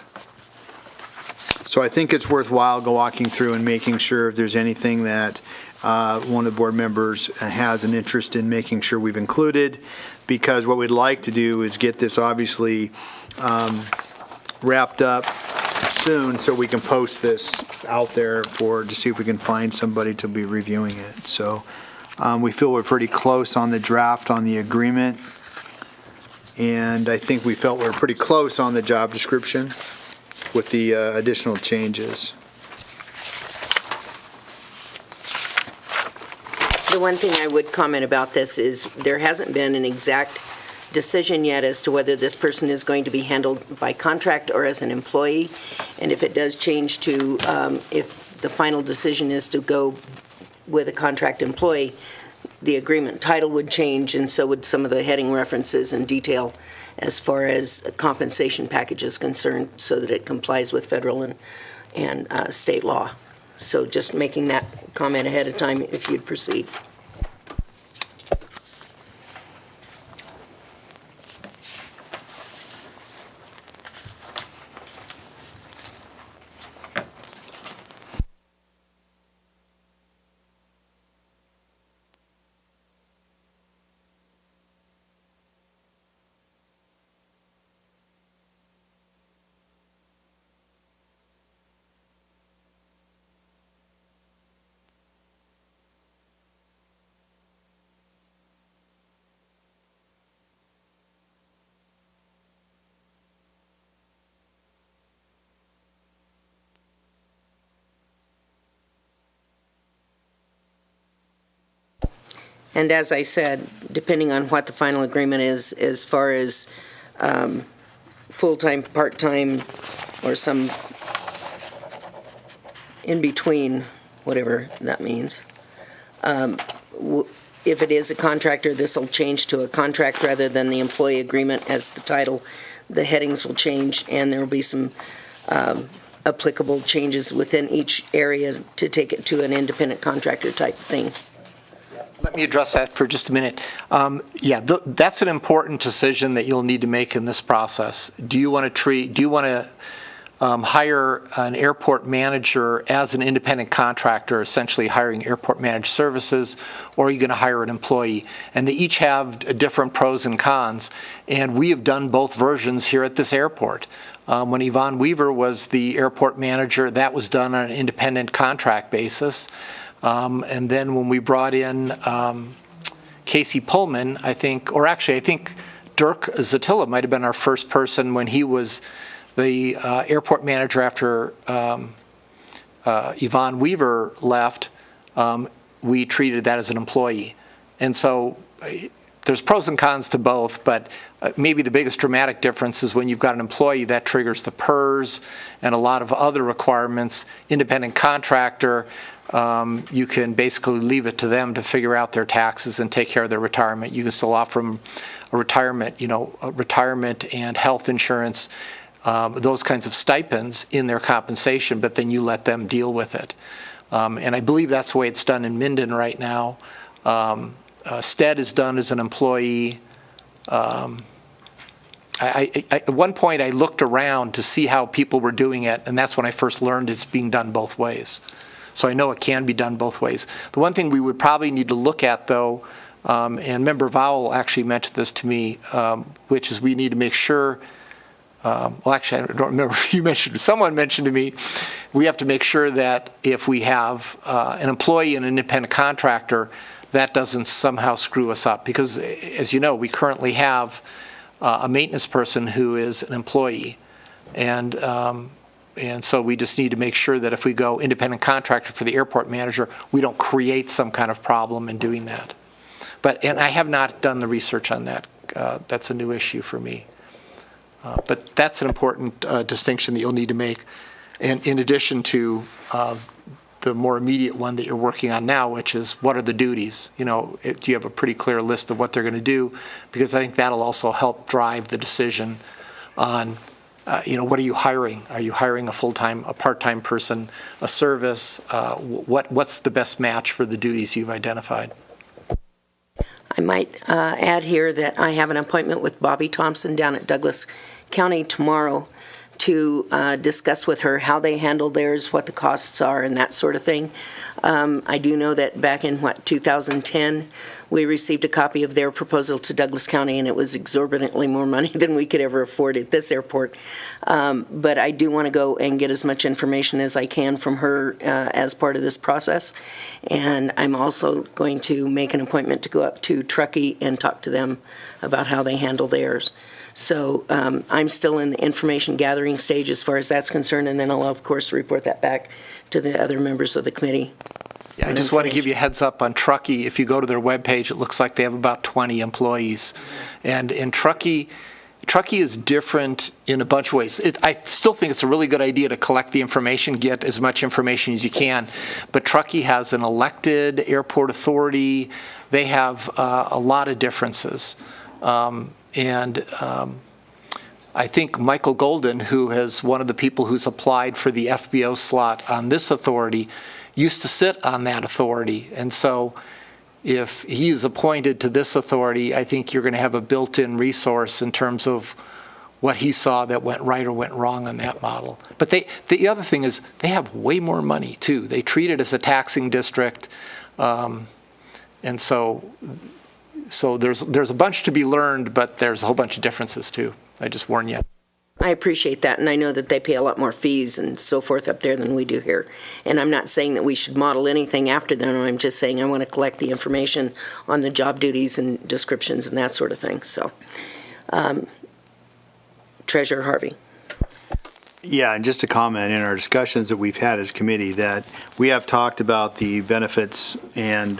So I think it's worthwhile walking through and making sure if there's anything that one of the board members has an interest in making sure we've included, because what we'd like to do is get this obviously wrapped up soon so we can post this out there to see if we can find somebody to be reviewing it. So we feel we're pretty close on the draft on the agreement, and I think we felt we're pretty close on the job description with the additional changes. The one thing I would comment about this is there hasn't been an exact decision yet as to whether this person is going to be handled by contract or as an employee. And if it does change to, if the final decision is to go with a contract employee, the agreement title would change, and so would some of the heading references and detail as far as compensation package is concerned, so that it complies with federal and state law. So just making that comment ahead of time if you'd proceed. And as I said, depending on what the final agreement is, as far as full-time, part-time, or some in-between, whatever that means. If it is a contractor, this will change to a contract rather than the employee agreement as the title. The headings will change, and there will be some applicable changes within each area to take it to an independent contractor type thing. Let me address that for just a minute. That's an important decision that you'll need to make in this process. Do you want to hire an airport manager as an independent contractor, essentially hiring airport managed services, or are you going to hire an employee? And they each have different pros and cons, and we have done both versions here at this airport. When Yvonne Weaver was the airport manager, that was done on an independent contract basis. And then when we brought in Casey Pullman, I think Dirk Zatilla might have been our first person when he was the airport manager after Yvonne Weaver left. We treated that as an employee. And so there's pros and cons to both, but maybe the biggest dramatic difference is when you've got an employee that triggers the PERS and a lot of other requirements. Independent contractor, you can basically leave it to them to figure out their taxes and take care of their retirement. You can still offer them a retirement, retirement and health insurance, those kinds of stipends in their compensation, but then you let them deal with it. And I believe that's the way it's done in Minden right now. Stead is done as an employee. At one point, I looked around to see how people were doing it, and that's when I first learned it's being done both ways. So I know it can be done both ways. The one thing we would probably need to look at, though, and Member Vowell actually mentioned this to me, which is we need to make sure, well, actually, I don't remember if you mentioned, someone mentioned to me, we have to make sure that if we have an employee and an independent contractor, that doesn't somehow screw us up. Because, as you know, we currently have a maintenance person who is an employee. And so we just need to make sure that if we go independent contractor for the airport manager, we don't create some kind of problem in doing that. And I have not done the research on that. That's a new issue for me. But that's an important distinction that you'll need to make. And in addition to the more immediate one that you're working on now, which is what are the duties? Do you have a pretty clear list of what they're going to do? Because I think that'll also help drive the decision on, what are you hiring? Are you hiring a full-time, a part-time person, a service? What's the best match for the duties you've identified? I might add here that I have an appointment with Bobby Thompson down at Douglas County tomorrow to discuss with her how they handle theirs, what the costs are, and that sort of thing. I do know that back in, 2010, we received a copy of their proposal to Douglas County, and it was exorbitantly more money than we could ever afford at this airport. But I do want to go and get as much information as I can from her as part of this process. And I'm also going to make an appointment to go up to Truckee and talk to them about how they handle theirs. So I'm still in the information gathering stage as far as that's concerned, and then I'll, of course, report that back to the other members of the committee. Yeah, I just want to give you a heads up on Truckee. If you go to their webpage, it looks like they have about 20 employees. And in Truckee is different in a bunch of ways. I still think it's a really good idea to collect the information, get as much information as you can. But Truckee has an elected airport authority. They have a lot of differences. I think Michael Golden, who is one of the people who's applied for the FBO slot on this authority, used to sit on that authority. And so if he is appointed to this authority, I think you're going to have a built-in resource in terms of what he saw that went right or went wrong on that model. But the other thing is they have way more money, too. They treat it as a taxing district. And so there's a bunch to be learned, but there's a whole bunch of differences, too. I just warn you. I appreciate that, and I know that they pay a lot more fees and so forth up there than we do here. And I'm not saying that we should model anything after them. I'm just saying I want to collect the information on the job duties and descriptions and that sort of thing. So, Treasurer Harvey. Yeah, and just a comment, in our discussions that we've had as committee, that we have talked about the benefits and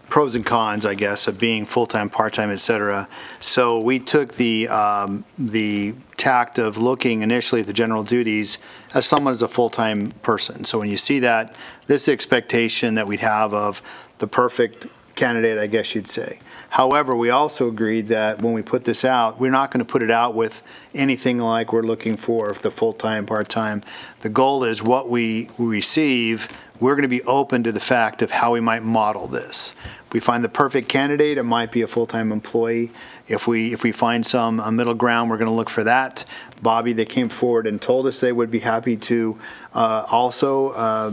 pros and cons, I guess, of being full-time, part-time, et cetera. So we took the tact of looking initially at the general duties as someone as a full-time person. So when you see that, this is the expectation that we'd have of the perfect candidate, I guess you'd say. However, we also agreed that when we put this out, we're not going to put it out with anything like we're looking for the full-time, part-time. The goal is what we receive, we're going to be open to the fact of how we might model this. we find the perfect candidate, it might be a full-time employee. If we find a middle ground, we're going to look for that. Bobby, they came forward and told us they would be happy to also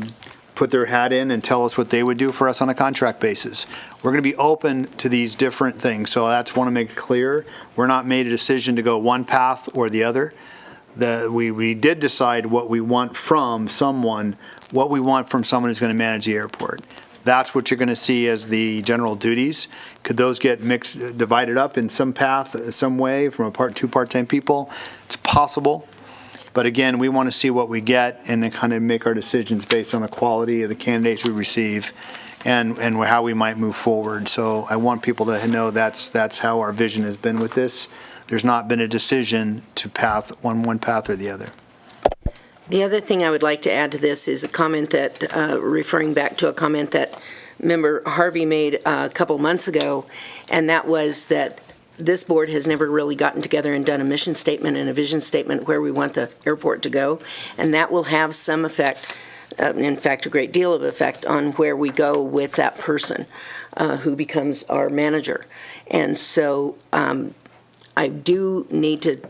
put their hat in and tell us what they would do for us on a contract basis. We're going to be open to these different things, so that's want to make it clear. We're not made a decision to go one path or the other. We did decide what we want from someone who's going to manage the airport. That's what you're going to see as the general duties. Could those get divided up in some path, some way, from two part-time people? It's possible. But again, we want to see what we get and then kind of make our decisions based on the quality of the candidates we receive and how we might move forward. So I want people to know that's how our vision has been with this. There's not been a decision to one path or the other. The other thing I would like to add to this is a comment that, referring back to a comment that Member Harvey made a couple months ago, and that was that this board has never really gotten together and done a mission statement and a vision statement where we want the airport to go, and that will have some effect, in fact, a great deal of effect on where we go with that person who becomes our manager. And so I do need to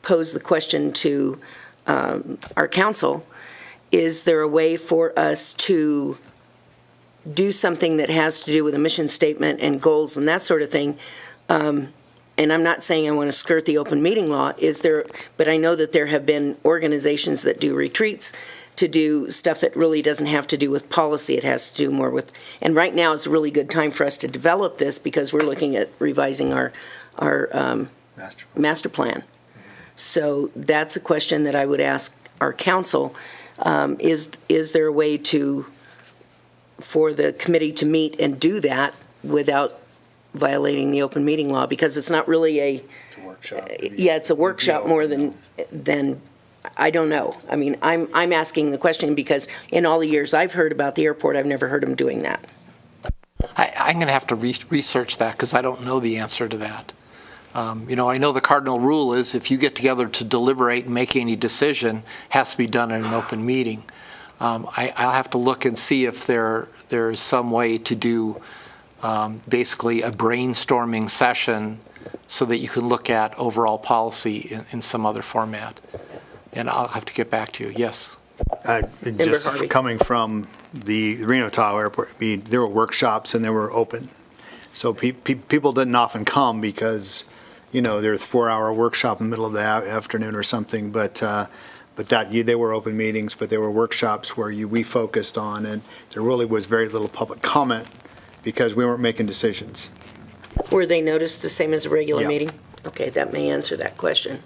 pose the question to our council, is there a way for us to do something that has to do with a mission statement and goals and that sort of thing? And I'm not saying I want to skirt the open meeting law, but I know that there have been organizations that do retreats to do stuff that really doesn't have to do with policy. It has to do more with, and right now is a really good time for us to develop this because we're looking at revising our master plan. So that's a question that I would ask our council. Is there a way for the committee to meet and do that without violating the open meeting law? Because it's not really It's a workshop. it's a workshop more than I don't know. I mean, I'm asking the question because in all the years I've heard about the airport, I've never heard them doing that. I'm going to have to research that because I don't know the answer to that. I know the cardinal rule is if you get together to deliberate and make any decision, has to be done in an open meeting. I'll have to look and see if there's some way to do basically a brainstorming session so that you can look at overall policy in some other format. And I'll have to get back to you. Yes. Just Harvey. coming from the Reno Tahoe Airport, there were workshops and they were open. So people didn't often come because there's a 4-hour workshop in the middle of the afternoon or something, but they were open meetings, but there were workshops where we focused on, and there really was very little public comment because we weren't making decisions. Were they noticed the same as a regular Yeah. meeting? Okay, that may answer that question.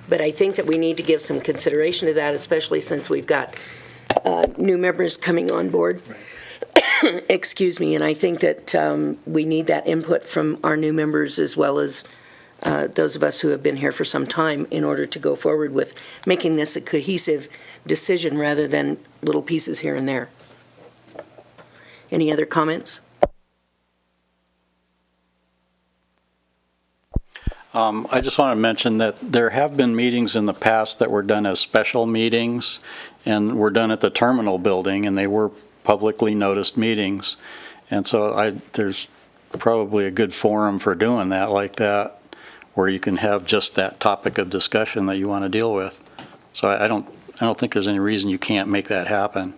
But I think that we need to give some consideration to that, especially since we've got new members coming on board. Excuse me, and I think that we need that input from our new members as well as those of us who have been here for some time in order to go forward with making this a cohesive decision rather than little pieces here and there. Any other comments? I just want to mention that there have been meetings in the past that were done as special meetings and were done at the terminal building, and they were publicly noticed meetings. And so there's probably a good forum for doing that like that, where you can have just that topic of discussion that you want to deal with. So I don't think there's any reason you can't make that happen.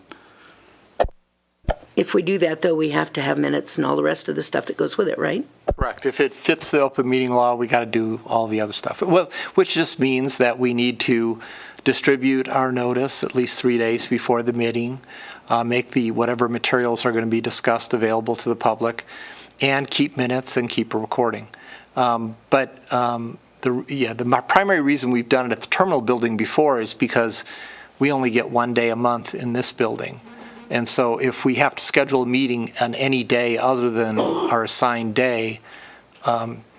If we do that, though, we have to have minutes and all the rest of the stuff that goes with it, right? Correct. If it fits the open meeting law, we got to do all the other stuff. Well, which just means that we need to distribute our notice at least 3 days before the meeting, make whatever materials are going to be discussed available to the public, and keep minutes and keep a recording. The primary reason we've done it at the terminal building before is because we only get 1 day a month in this building. And so if we have to schedule a meeting on any day other than our assigned day,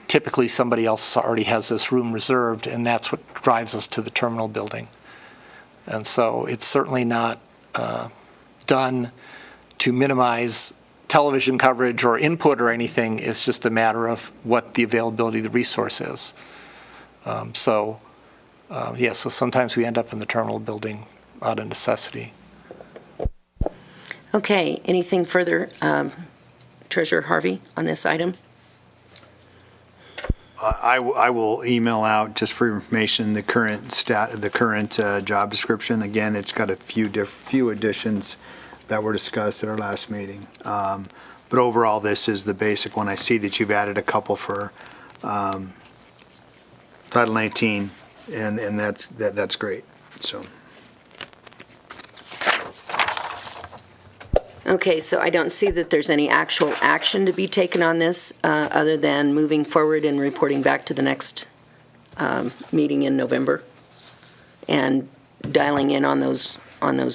typically somebody else already has this room reserved, and that's what drives us to the terminal building. And so it's certainly not done to minimize television coverage or input or anything. It's just a matter of what the availability of the resource is. So sometimes we end up in the terminal building out of necessity. Okay, anything further? Treasurer Harvey on this item? I will email out, just for information, the current job description. Again, it's got a few additions that were discussed at our last meeting. But overall, this is the basic one. I see that you've added a couple for Title 19, and that's great. So. Okay, so I don't see that there's any actual action to be taken on this, other than moving forward and reporting back to the next meeting in November and dialing in on those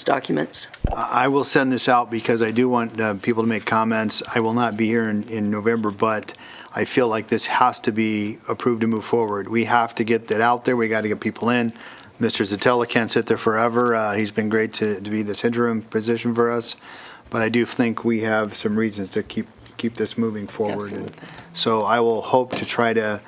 documents. I will send this out because I do want people to make comments. I will not be here in November, but I feel like this has to be approved to move forward. We have to get that out there. We got to get people in. Mr. Zatella can't sit there forever. He's been great to be this interim position for us. But I do think we have some reasons to keep this moving forward. And so I will hope to try to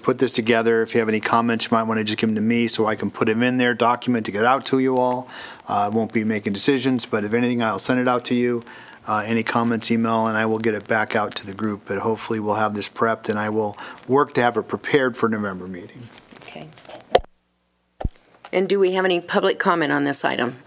put this together. If you have any comments, you might want to just give them to me so I can put them in there, document to get out to you all. I won't be making decisions, but if anything, I'll send it out to you. Any comments, email, and I will get it back out to the group. But hopefully we'll have this prepped, and I will work to have it prepared for November meeting. Okay. And do we have any public comment on this item?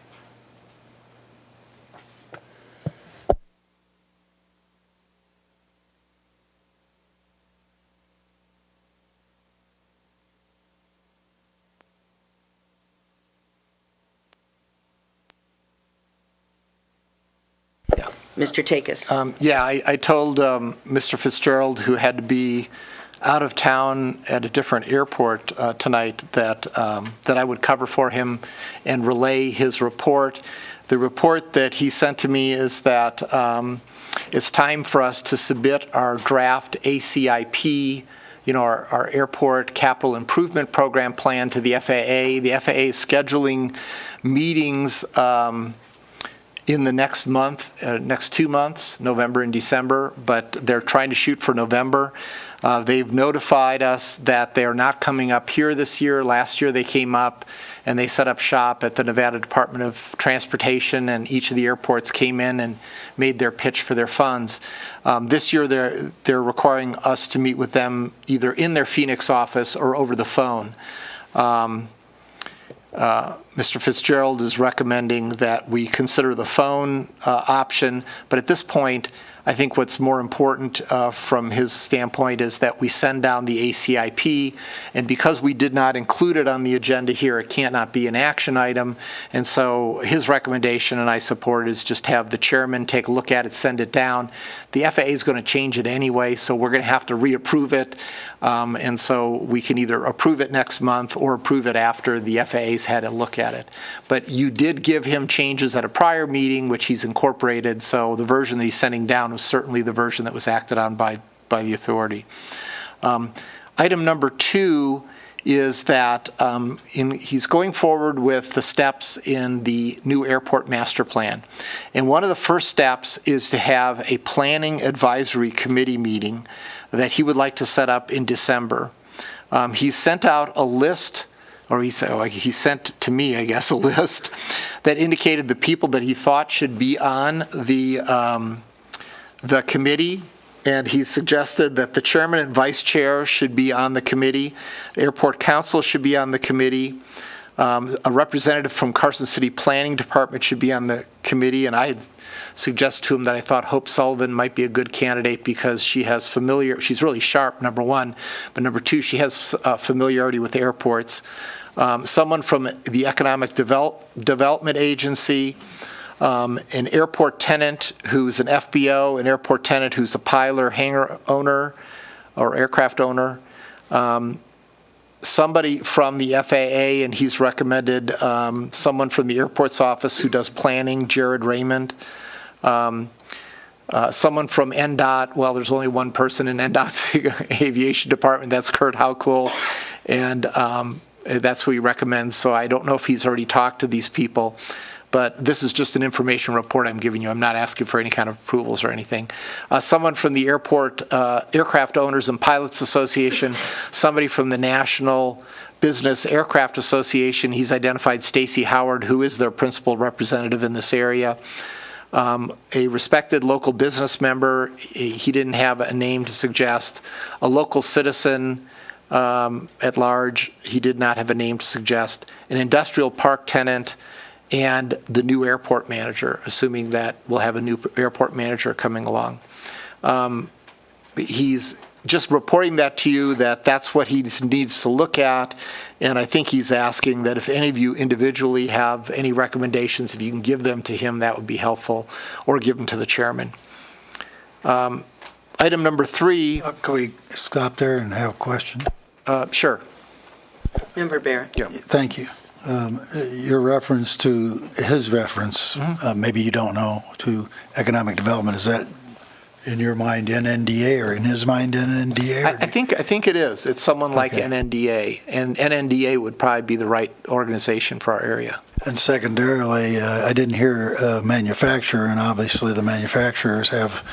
Mr. Takis. I told Mr. Fitzgerald, who had to be out of town at a different airport tonight, that I would cover for him and relay his report. The report that he sent to me is that it's time for us to submit our draft ACIP, our Airport Capital Improvement Program plan to the FAA. The FAA is scheduling meetings in the next month, next 2 months, November and December, but they're trying to shoot for November. They've notified us that they are not coming up here this year. Last year they came up and they set up shop at the Nevada Department of Transportation, and each of the airports came in and made their pitch for their funds. This year they're requiring us to meet with them either in their Phoenix office or over the phone. Mr. Fitzgerald is recommending that we consider the phone option, but at this point, I think what's more important from his standpoint is that we send down the ACIP, and because we did not include it on the agenda here, it cannot be an action item, and so his recommendation, and I support it, is just have the chairman take a look at it, send it down. The FAA is going to change it anyway, so we're going to have to reapprove it, and so we can either approve it next month or approve it after the FAA's had a look at it. But you did give him changes at a prior meeting, which he's incorporated, so the version that he's sending down was certainly the version that was acted on by the authority. Item number 2 is that he's going forward with the steps in the new airport master plan. And one of the first steps is to have a planning advisory committee meeting that he would like to set up in December. He sent out a list, or he sent to me, I guess, a list that indicated the people that he thought should be on the committee, and he suggested that the chairman and vice chair should be on the committee, the airport council should be on the committee, a representative from Carson City Planning Department should be on the committee, and I had suggested to him that I thought Hope Sullivan might be a good candidate because she's really sharp, number one, but number two, she has familiarity with airports. Someone from the Economic Development Agency, an airport tenant who's an FBO, an airport tenant who's a pilot, hangar owner, or aircraft owner, somebody from the FAA, and he's recommended someone from the airport's office who does planning, Jared Raymond, someone from NDOT. Well, there's only one person in NDOT's aviation department, that's Kurt Haukohl, and that's who he recommends, so I don't know if he's already talked to these people. But this is just an information report I'm giving you. I'm not asking for any kind of approvals or anything. Someone from the Aircraft Owners and Pilots Association, somebody from the National Business Aircraft Association. He's identified Stacy Howard, who is their principal representative in this area. a respected local business member, he didn't have a name to suggest, a local citizen at large, he did not have a name to suggest, an industrial park tenant, and the new airport manager, assuming that we'll have a new airport manager coming along. He's just reporting that to you, that that's what he needs to look at, and I think he's asking that if any of you individually have any recommendations, if you can give them to him, that would be helpful, or give them to the chairman. Item number 3. Can we stop there and have a question? Sure. Member Barrett. Yeah. Thank you. Your reference to his reference, maybe you don't know, to economic development, is that in your mind NNDA or in his mind NNDA? I think it is. It's someone like Okay. NNDA, and NNDA would probably be the right organization for our area. And secondarily, I didn't hear manufacturer, and obviously the manufacturers have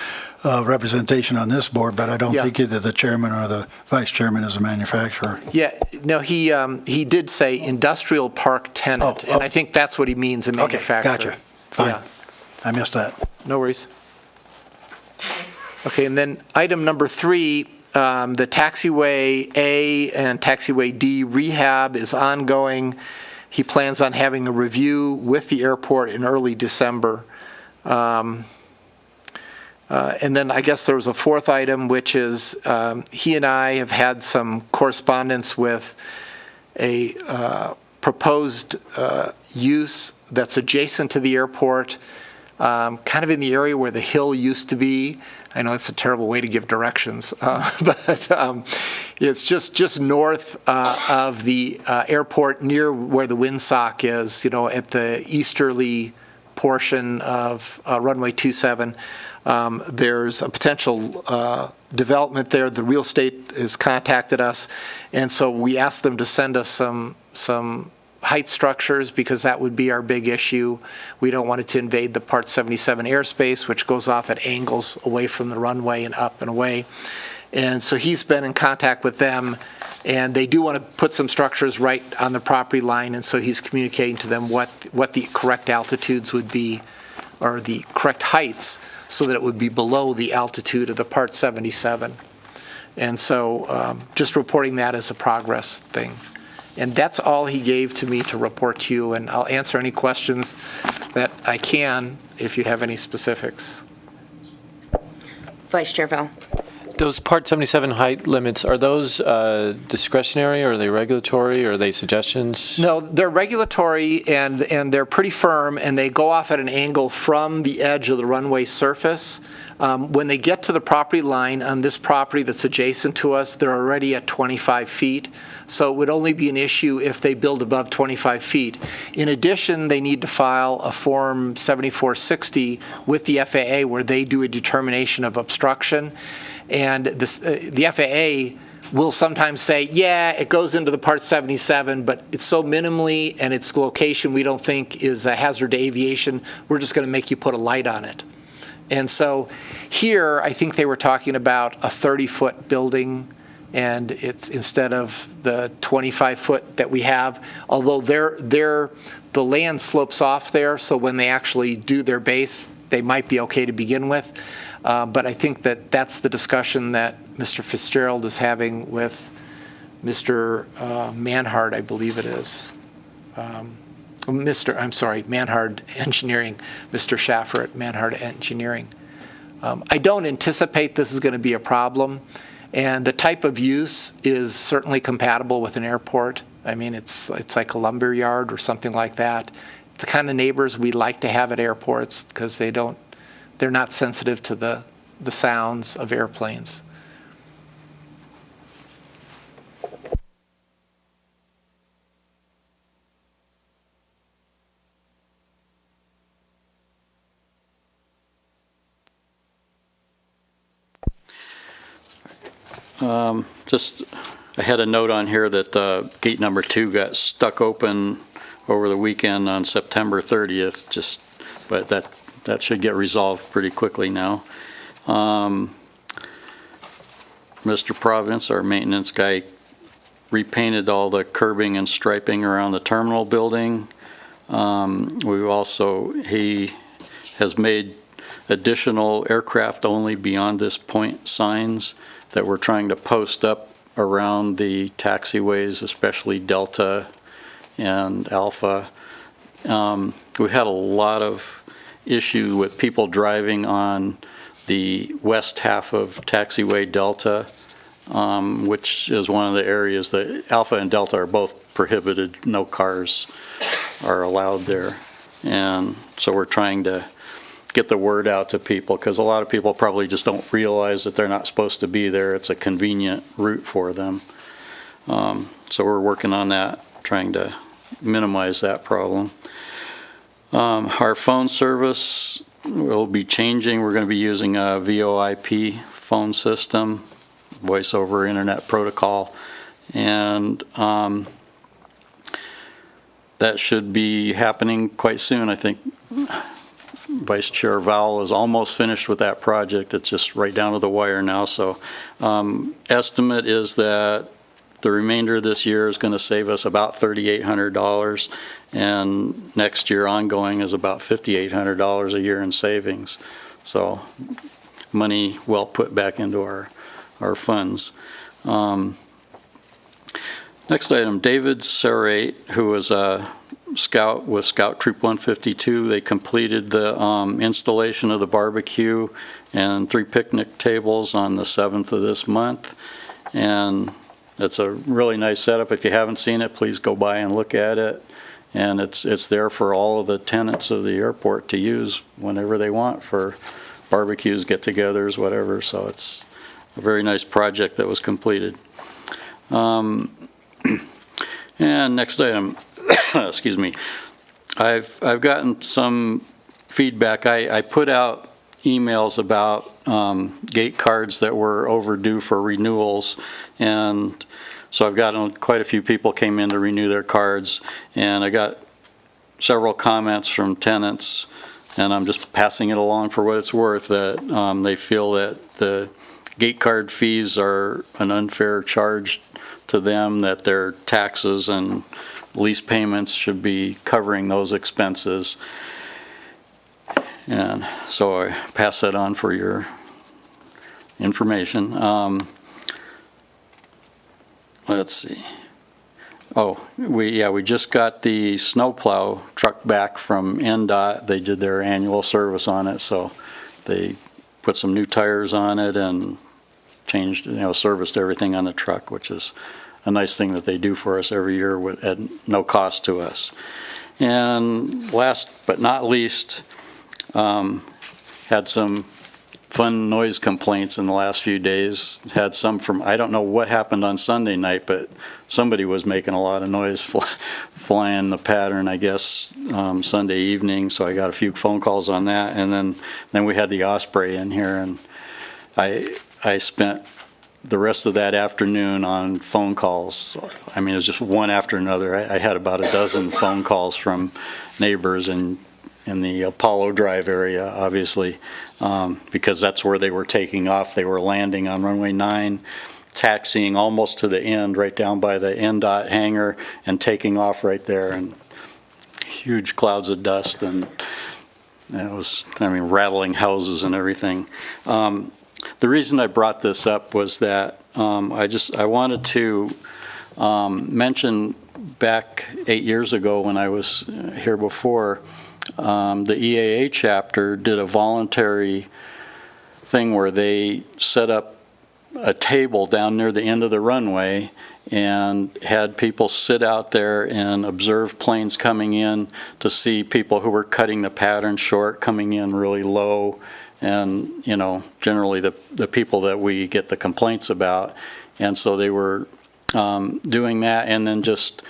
representation on this board, but I don't Yeah. think either the chairman or the vice chairman is a manufacturer. Yeah, no, he did say industrial park tenant, Oh, and I think that's what he means, a Okay, manufacturer. gotcha. Fine. Yeah. I missed that. No worries. Okay, and then item number 3, the taxiway A and taxiway D rehab is ongoing. He plans on having a review with the airport in early December. And then I guess there was a 4th item, which is he and I have had some correspondence with a proposed use that's adjacent to the airport, kind of in the area where the hill used to be. I know it's a terrible way to give directions, but it's just north of the airport, near where the windsock is, at the easterly portion of runway 27. There's a potential development there. The real estate has contacted us, and so we asked them to send us some height structures, because that would be our big issue. We don't want it to invade the Part 77 airspace, which goes off at angles away from the runway and up and away. And so he's been in contact with them, and they do want to put some structures right on the property line, and so he's communicating to them what the correct altitudes would be, or the correct heights, so that it would be below the altitude of the Part 77. And so just reporting that as a progress thing. And that's all he gave to me to report to you, and I'll answer any questions that I can if you have any specifics. Vice Chair Val. Those Part 77 height limits, are those discretionary, or are they regulatory, or are they suggestions? No, they're regulatory, and they're pretty firm, and they go off at an angle from the edge of the runway surface. When they get to the property line on this property that's adjacent to us, they're already at 25 feet. So it would only be an issue if they build above 25 feet. In addition, they need to file a Form 7460 with the FAA, where they do a determination of obstruction. And the FAA will sometimes say, yeah, it goes into the Part 77, but it's so minimally, and its location we don't think is a hazard to aviation, we're just going to make you put a light on it. And so here, I think they were talking about a 30-foot building, and it's instead of the 25-foot that we have, although the land slopes off there, so when they actually do their base, they might be okay to begin with. But I think that's the discussion that Mr. Fitzgerald is having with Mr. Manhard, I believe it is. Manhard Engineering, Mr. Schaffer at Manhard Engineering. I don't anticipate this is going to be a problem, and the type of use is certainly compatible with an airport. I mean, it's like a lumber yard or something like that. The kind of neighbors we like to have at airports, because they're not sensitive to the sounds of airplanes. I had a note on here that gate number 2 got stuck open over the weekend on September 30th, but that should get resolved pretty quickly now. Mr. Providence, our maintenance guy, repainted all the curbing and striping around the terminal building. He has made additional aircraft only beyond this point signs that we're trying to post up around the taxiways, especially Delta and Alpha. We had a lot of issue with people driving on the west half of taxiway Delta, which is one of the areas that Alpha and Delta are both prohibited. No cars are allowed there. And so we're trying to get the word out to people, because a lot of people probably just don't realize that they're not supposed to be there. It's a convenient route for them. So we're working on that, trying to minimize that problem. Our phone service will be changing. We're going to be using a VoIP phone system, voice over internet protocol, and that should be happening quite soon. I think Vice Chair Vowell is almost finished with that project. It's just right down to the wire now. So estimate is that the remainder of this year is going to save us about $3,800, and next year ongoing is about $5,800 a year in savings. So money well put back into our funds. Next item, David Serrate, who was a scout with Scout Troop 152. They completed the installation of the barbecue and 3 picnic tables on the 7th of this month. And it's a really nice setup. If you haven't seen it, please go by and look at it. And it's there for all of the tenants of the airport to use whenever they want for barbecues, get-togethers, whatever. So it's a very nice project that was completed. And next item, excuse me, I've gotten some feedback. I put out emails about gate cards that were overdue for renewals, and so I've gotten quite a few people came in to renew their cards, and I got several comments from tenants, and I'm just passing it along for what it's worth, that they feel that the gate card fees are an unfair charge to them, that their taxes and lease payments should be covering those expenses. And so I pass that on for your information. Let's see. Oh, we just got the snowplow truck back from NDOT. They did their annual service on it, so they put some new tires on it and changed, serviced everything on the truck, which is a nice thing that they do for us every year at no cost to us. And last but not least, had some fun noise complaints in the last few days. Had some from, I don't know what happened on Sunday night, but somebody was making a lot of noise flying the pattern, I guess, Sunday evening. So I got a few phone calls on that. And then we had the Osprey in here, and I spent the rest of that afternoon on phone calls. I mean, it was just one after another. I had about a dozen phone calls from neighbors in the Apollo Drive area, obviously, because that's where they were taking off. They were landing on runway 9, taxiing almost to the end, right down by the NDOT hangar, and taking off right there, and huge clouds of dust, and it was, rattling houses and everything. The reason I brought this up was that I wanted to mention back 8 years ago when I was here before, the EAA chapter did a voluntary thing where they set up a table down near the end of the runway and had people sit out there and observe planes coming in to see people who were cutting the pattern short, coming in really low. And, generally the people that we get the complaints about. And so they were doing that, and then just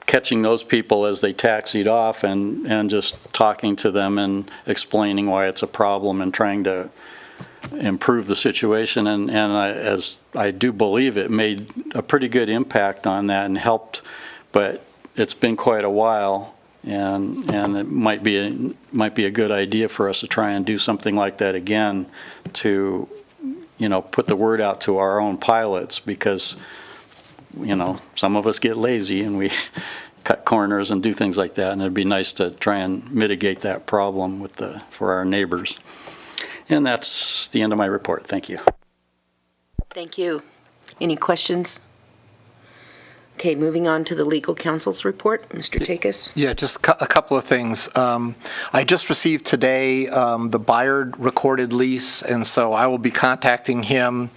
catching those people as they taxied off and just talking to them and explaining why it's a problem and trying to improve the situation. And as I do believe it made a pretty good impact on that and helped, but it's been quite a while. And it might be a good idea for us to try and do something like that again, to put the word out to our own pilots, because some of us get lazy and cut corners and do things like that, and it'd be nice to try and mitigate that problem for our neighbors. And that's the end of my report. Thank you. Thank you. Any questions? Okay, moving on to the legal counsel's report. Mr. Takis? Yeah, just a couple of things. I just received today the Byard recorded lease, and so I will be contacting him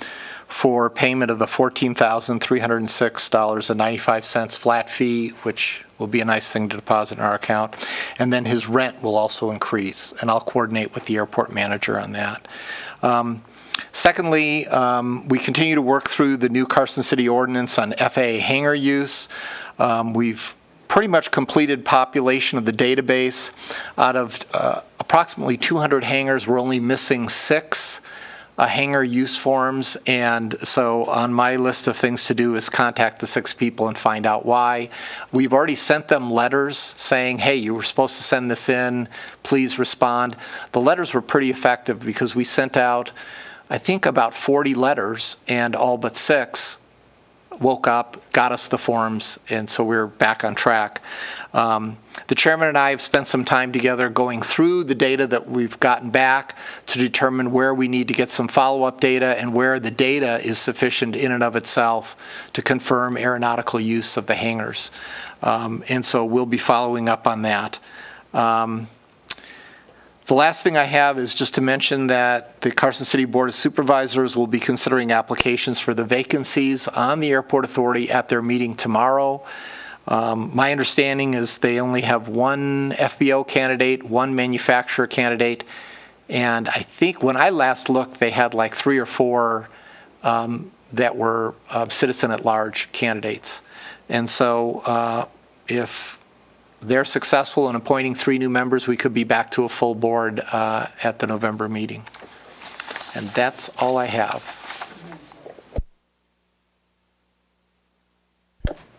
for payment of the $14,306.95 flat fee, which will be a nice thing to deposit in our account. And then his rent will also increase, and I'll coordinate with the airport manager on that. Secondly, we continue to work through the new Carson City ordinance on FAA hangar use. We've pretty much completed population of the database. Out of approximately 200 hangars, we're only missing 6 hangar use forms, and so on my list of things to do is contact the 6 people and find out why. We've already sent them letters saying, hey, you were supposed to send this in, please respond. The letters were pretty effective because we sent out, I think, about 40 letters, and all but 6 woke up, got us the forms, and so we're back on track. The chairman and I have spent some time together going through the data that we've gotten back to determine where we need to get some follow-up data and where the data is sufficient in and of itself to confirm aeronautical use of the hangars. And so we'll be following up on that. The last thing I have is just to mention that the Carson City Board of Supervisors will be considering applications for the vacancies on the Airport Authority at their meeting tomorrow. My understanding is they only have 1 FBO candidate, 1 manufacturer candidate, and I think when I last looked, they had like 3 or 4 that were citizen-at-large candidates. And so if they're successful in appointing 3 new members, we could be back to a full board at the November meeting. And that's all I have.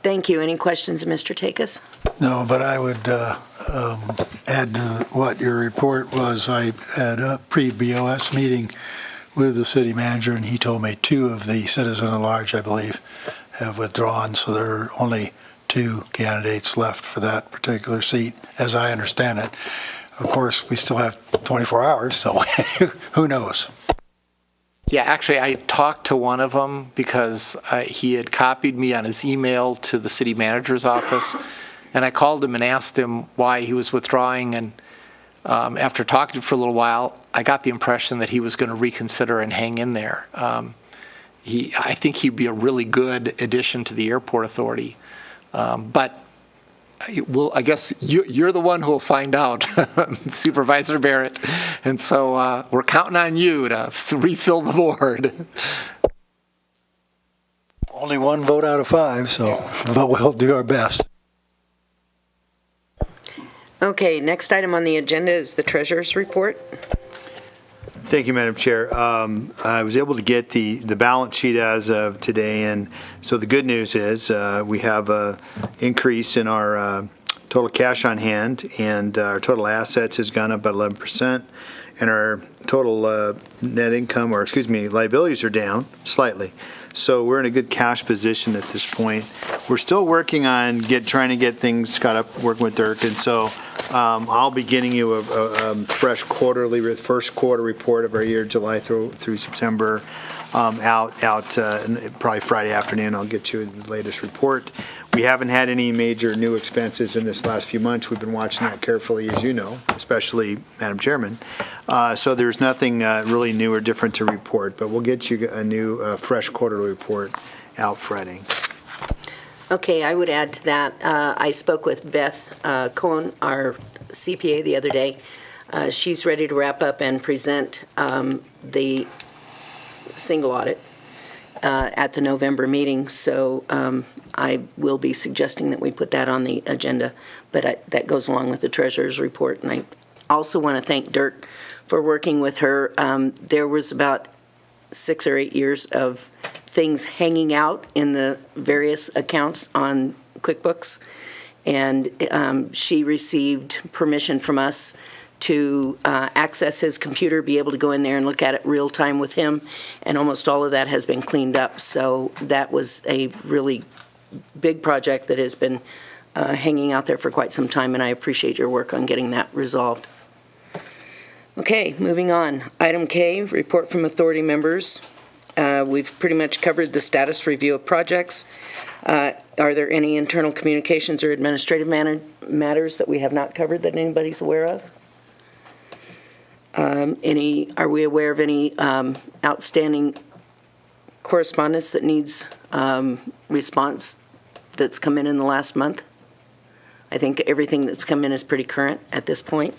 Thank you. Any questions, Mr. Takis? No, but I would add to what your report was. I had a pre-BOS meeting with the city manager, and he told me 2 of the citizen-at-large, I believe, have withdrawn, so there are only 2 candidates left for that particular seat, as I understand it. Of course, we still have 24 hours, so who knows? Yeah, actually, I talked to one of them because he had copied me on his email to the city manager's office, and I called him and asked him why he was withdrawing, and after talking to him for a little while, I got the impression that he was going to reconsider and hang in there. I think he'd be a really good addition to the Airport Authority, but I guess you're the one who will find out, Supervisor Barrett. And so we're counting on you to refill the board. Only 1 vote out of 5, so but we'll do our best. Okay, next item on the agenda is the treasurer's report. Thank you, Madam Chair. I was able to get the balance sheet as of today, and so the good news is we have an increase in our total cash on hand, and our total assets has gone up about 11%, and our total net income, or excuse me, liabilities are down slightly. So we're in a good cash position at this point. We're still working on trying to get things caught up, working with Dirk, and so I'll be getting you a fresh quarterly, first quarter report of our year, July through September, out probably Friday afternoon. I'll get you the latest report. We haven't had any major new expenses in this last few months. We've been watching that carefully, as you know, especially Madam Chairman. So there's nothing really new or different to report, but we'll get you a new fresh quarterly report out Friday. Okay, I would add to that, I spoke with Beth Cohen, our CPA, the other day. She's ready to wrap up and present the single audit at the November meeting, so I will be suggesting that we put that on the agenda, but that goes along with the treasurer's report. And I also want to thank Dirk for working with her. There was about 6 or 8 years of things hanging out in the various accounts on QuickBooks, and she received permission from us to access his computer, be able to go in there and look at it real time with him, and almost all of that has been cleaned up. So that was a really big project that has been hanging out there for quite some time, and I appreciate your work on getting that resolved. Okay, moving on. Item K, report from authority members. We've pretty much covered the status review of projects. Are there any internal communications or administrative matters that we have not covered that anybody's aware of? Are we aware of any outstanding correspondence that needs response that's come in the last month? I think everything that's come in is pretty current at this point.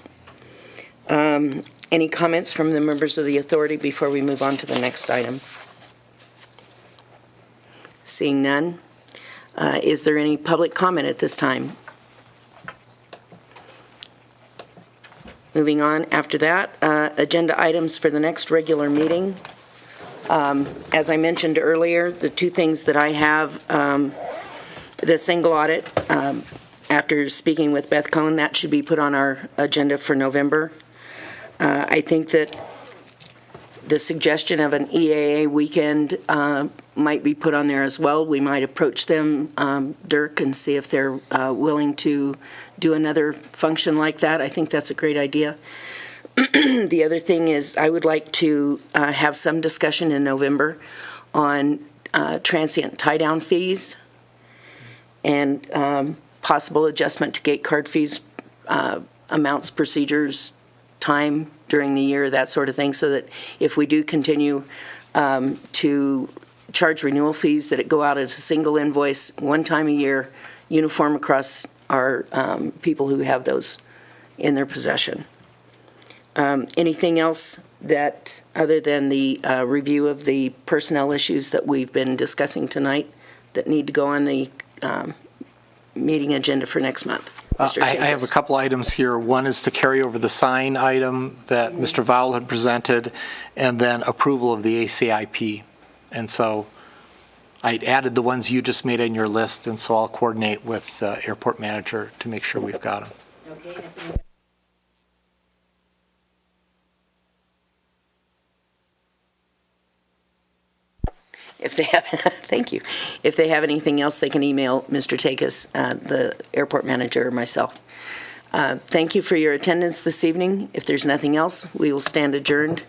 Any comments from the members of the authority before we move on to the next item? Seeing none. Is there any public comment at this time? Moving on, after that, agenda items for the next regular meeting. As I mentioned earlier, the two things that I have, the single audit, after speaking with Beth Cohn, that should be put on our agenda for November. I think that the suggestion of an EAA weekend might be put on there as well. We might approach them, Dirk, and see if they're willing to do another function like that. I think that's a great idea. The other thing is I would like to have some discussion in November on transient tie-down fees and possible adjustment to gate card fees, amounts, procedures, time during the year, that sort of thing, so that if we do continue to charge renewal fees, that it go out as a single invoice one time a year, uniform across our people who have those in their possession. Anything else that, other than the review of the personnel issues that we've been discussing tonight, that need to go on the meeting agenda for next month? Mr. I have a couple items here. One is to carry over the sign item that Mr. Vowell had presented, and then approval of the ACIP. And so I added the ones you just made on your list, and so I'll coordinate with the airport manager to make sure we've got them. Okay. If they have, thank you. If they have anything else, they can email Mr. Takis, the airport manager, or myself. Thank you for your attendance this evening. If there's nothing else, we will stand adjourned.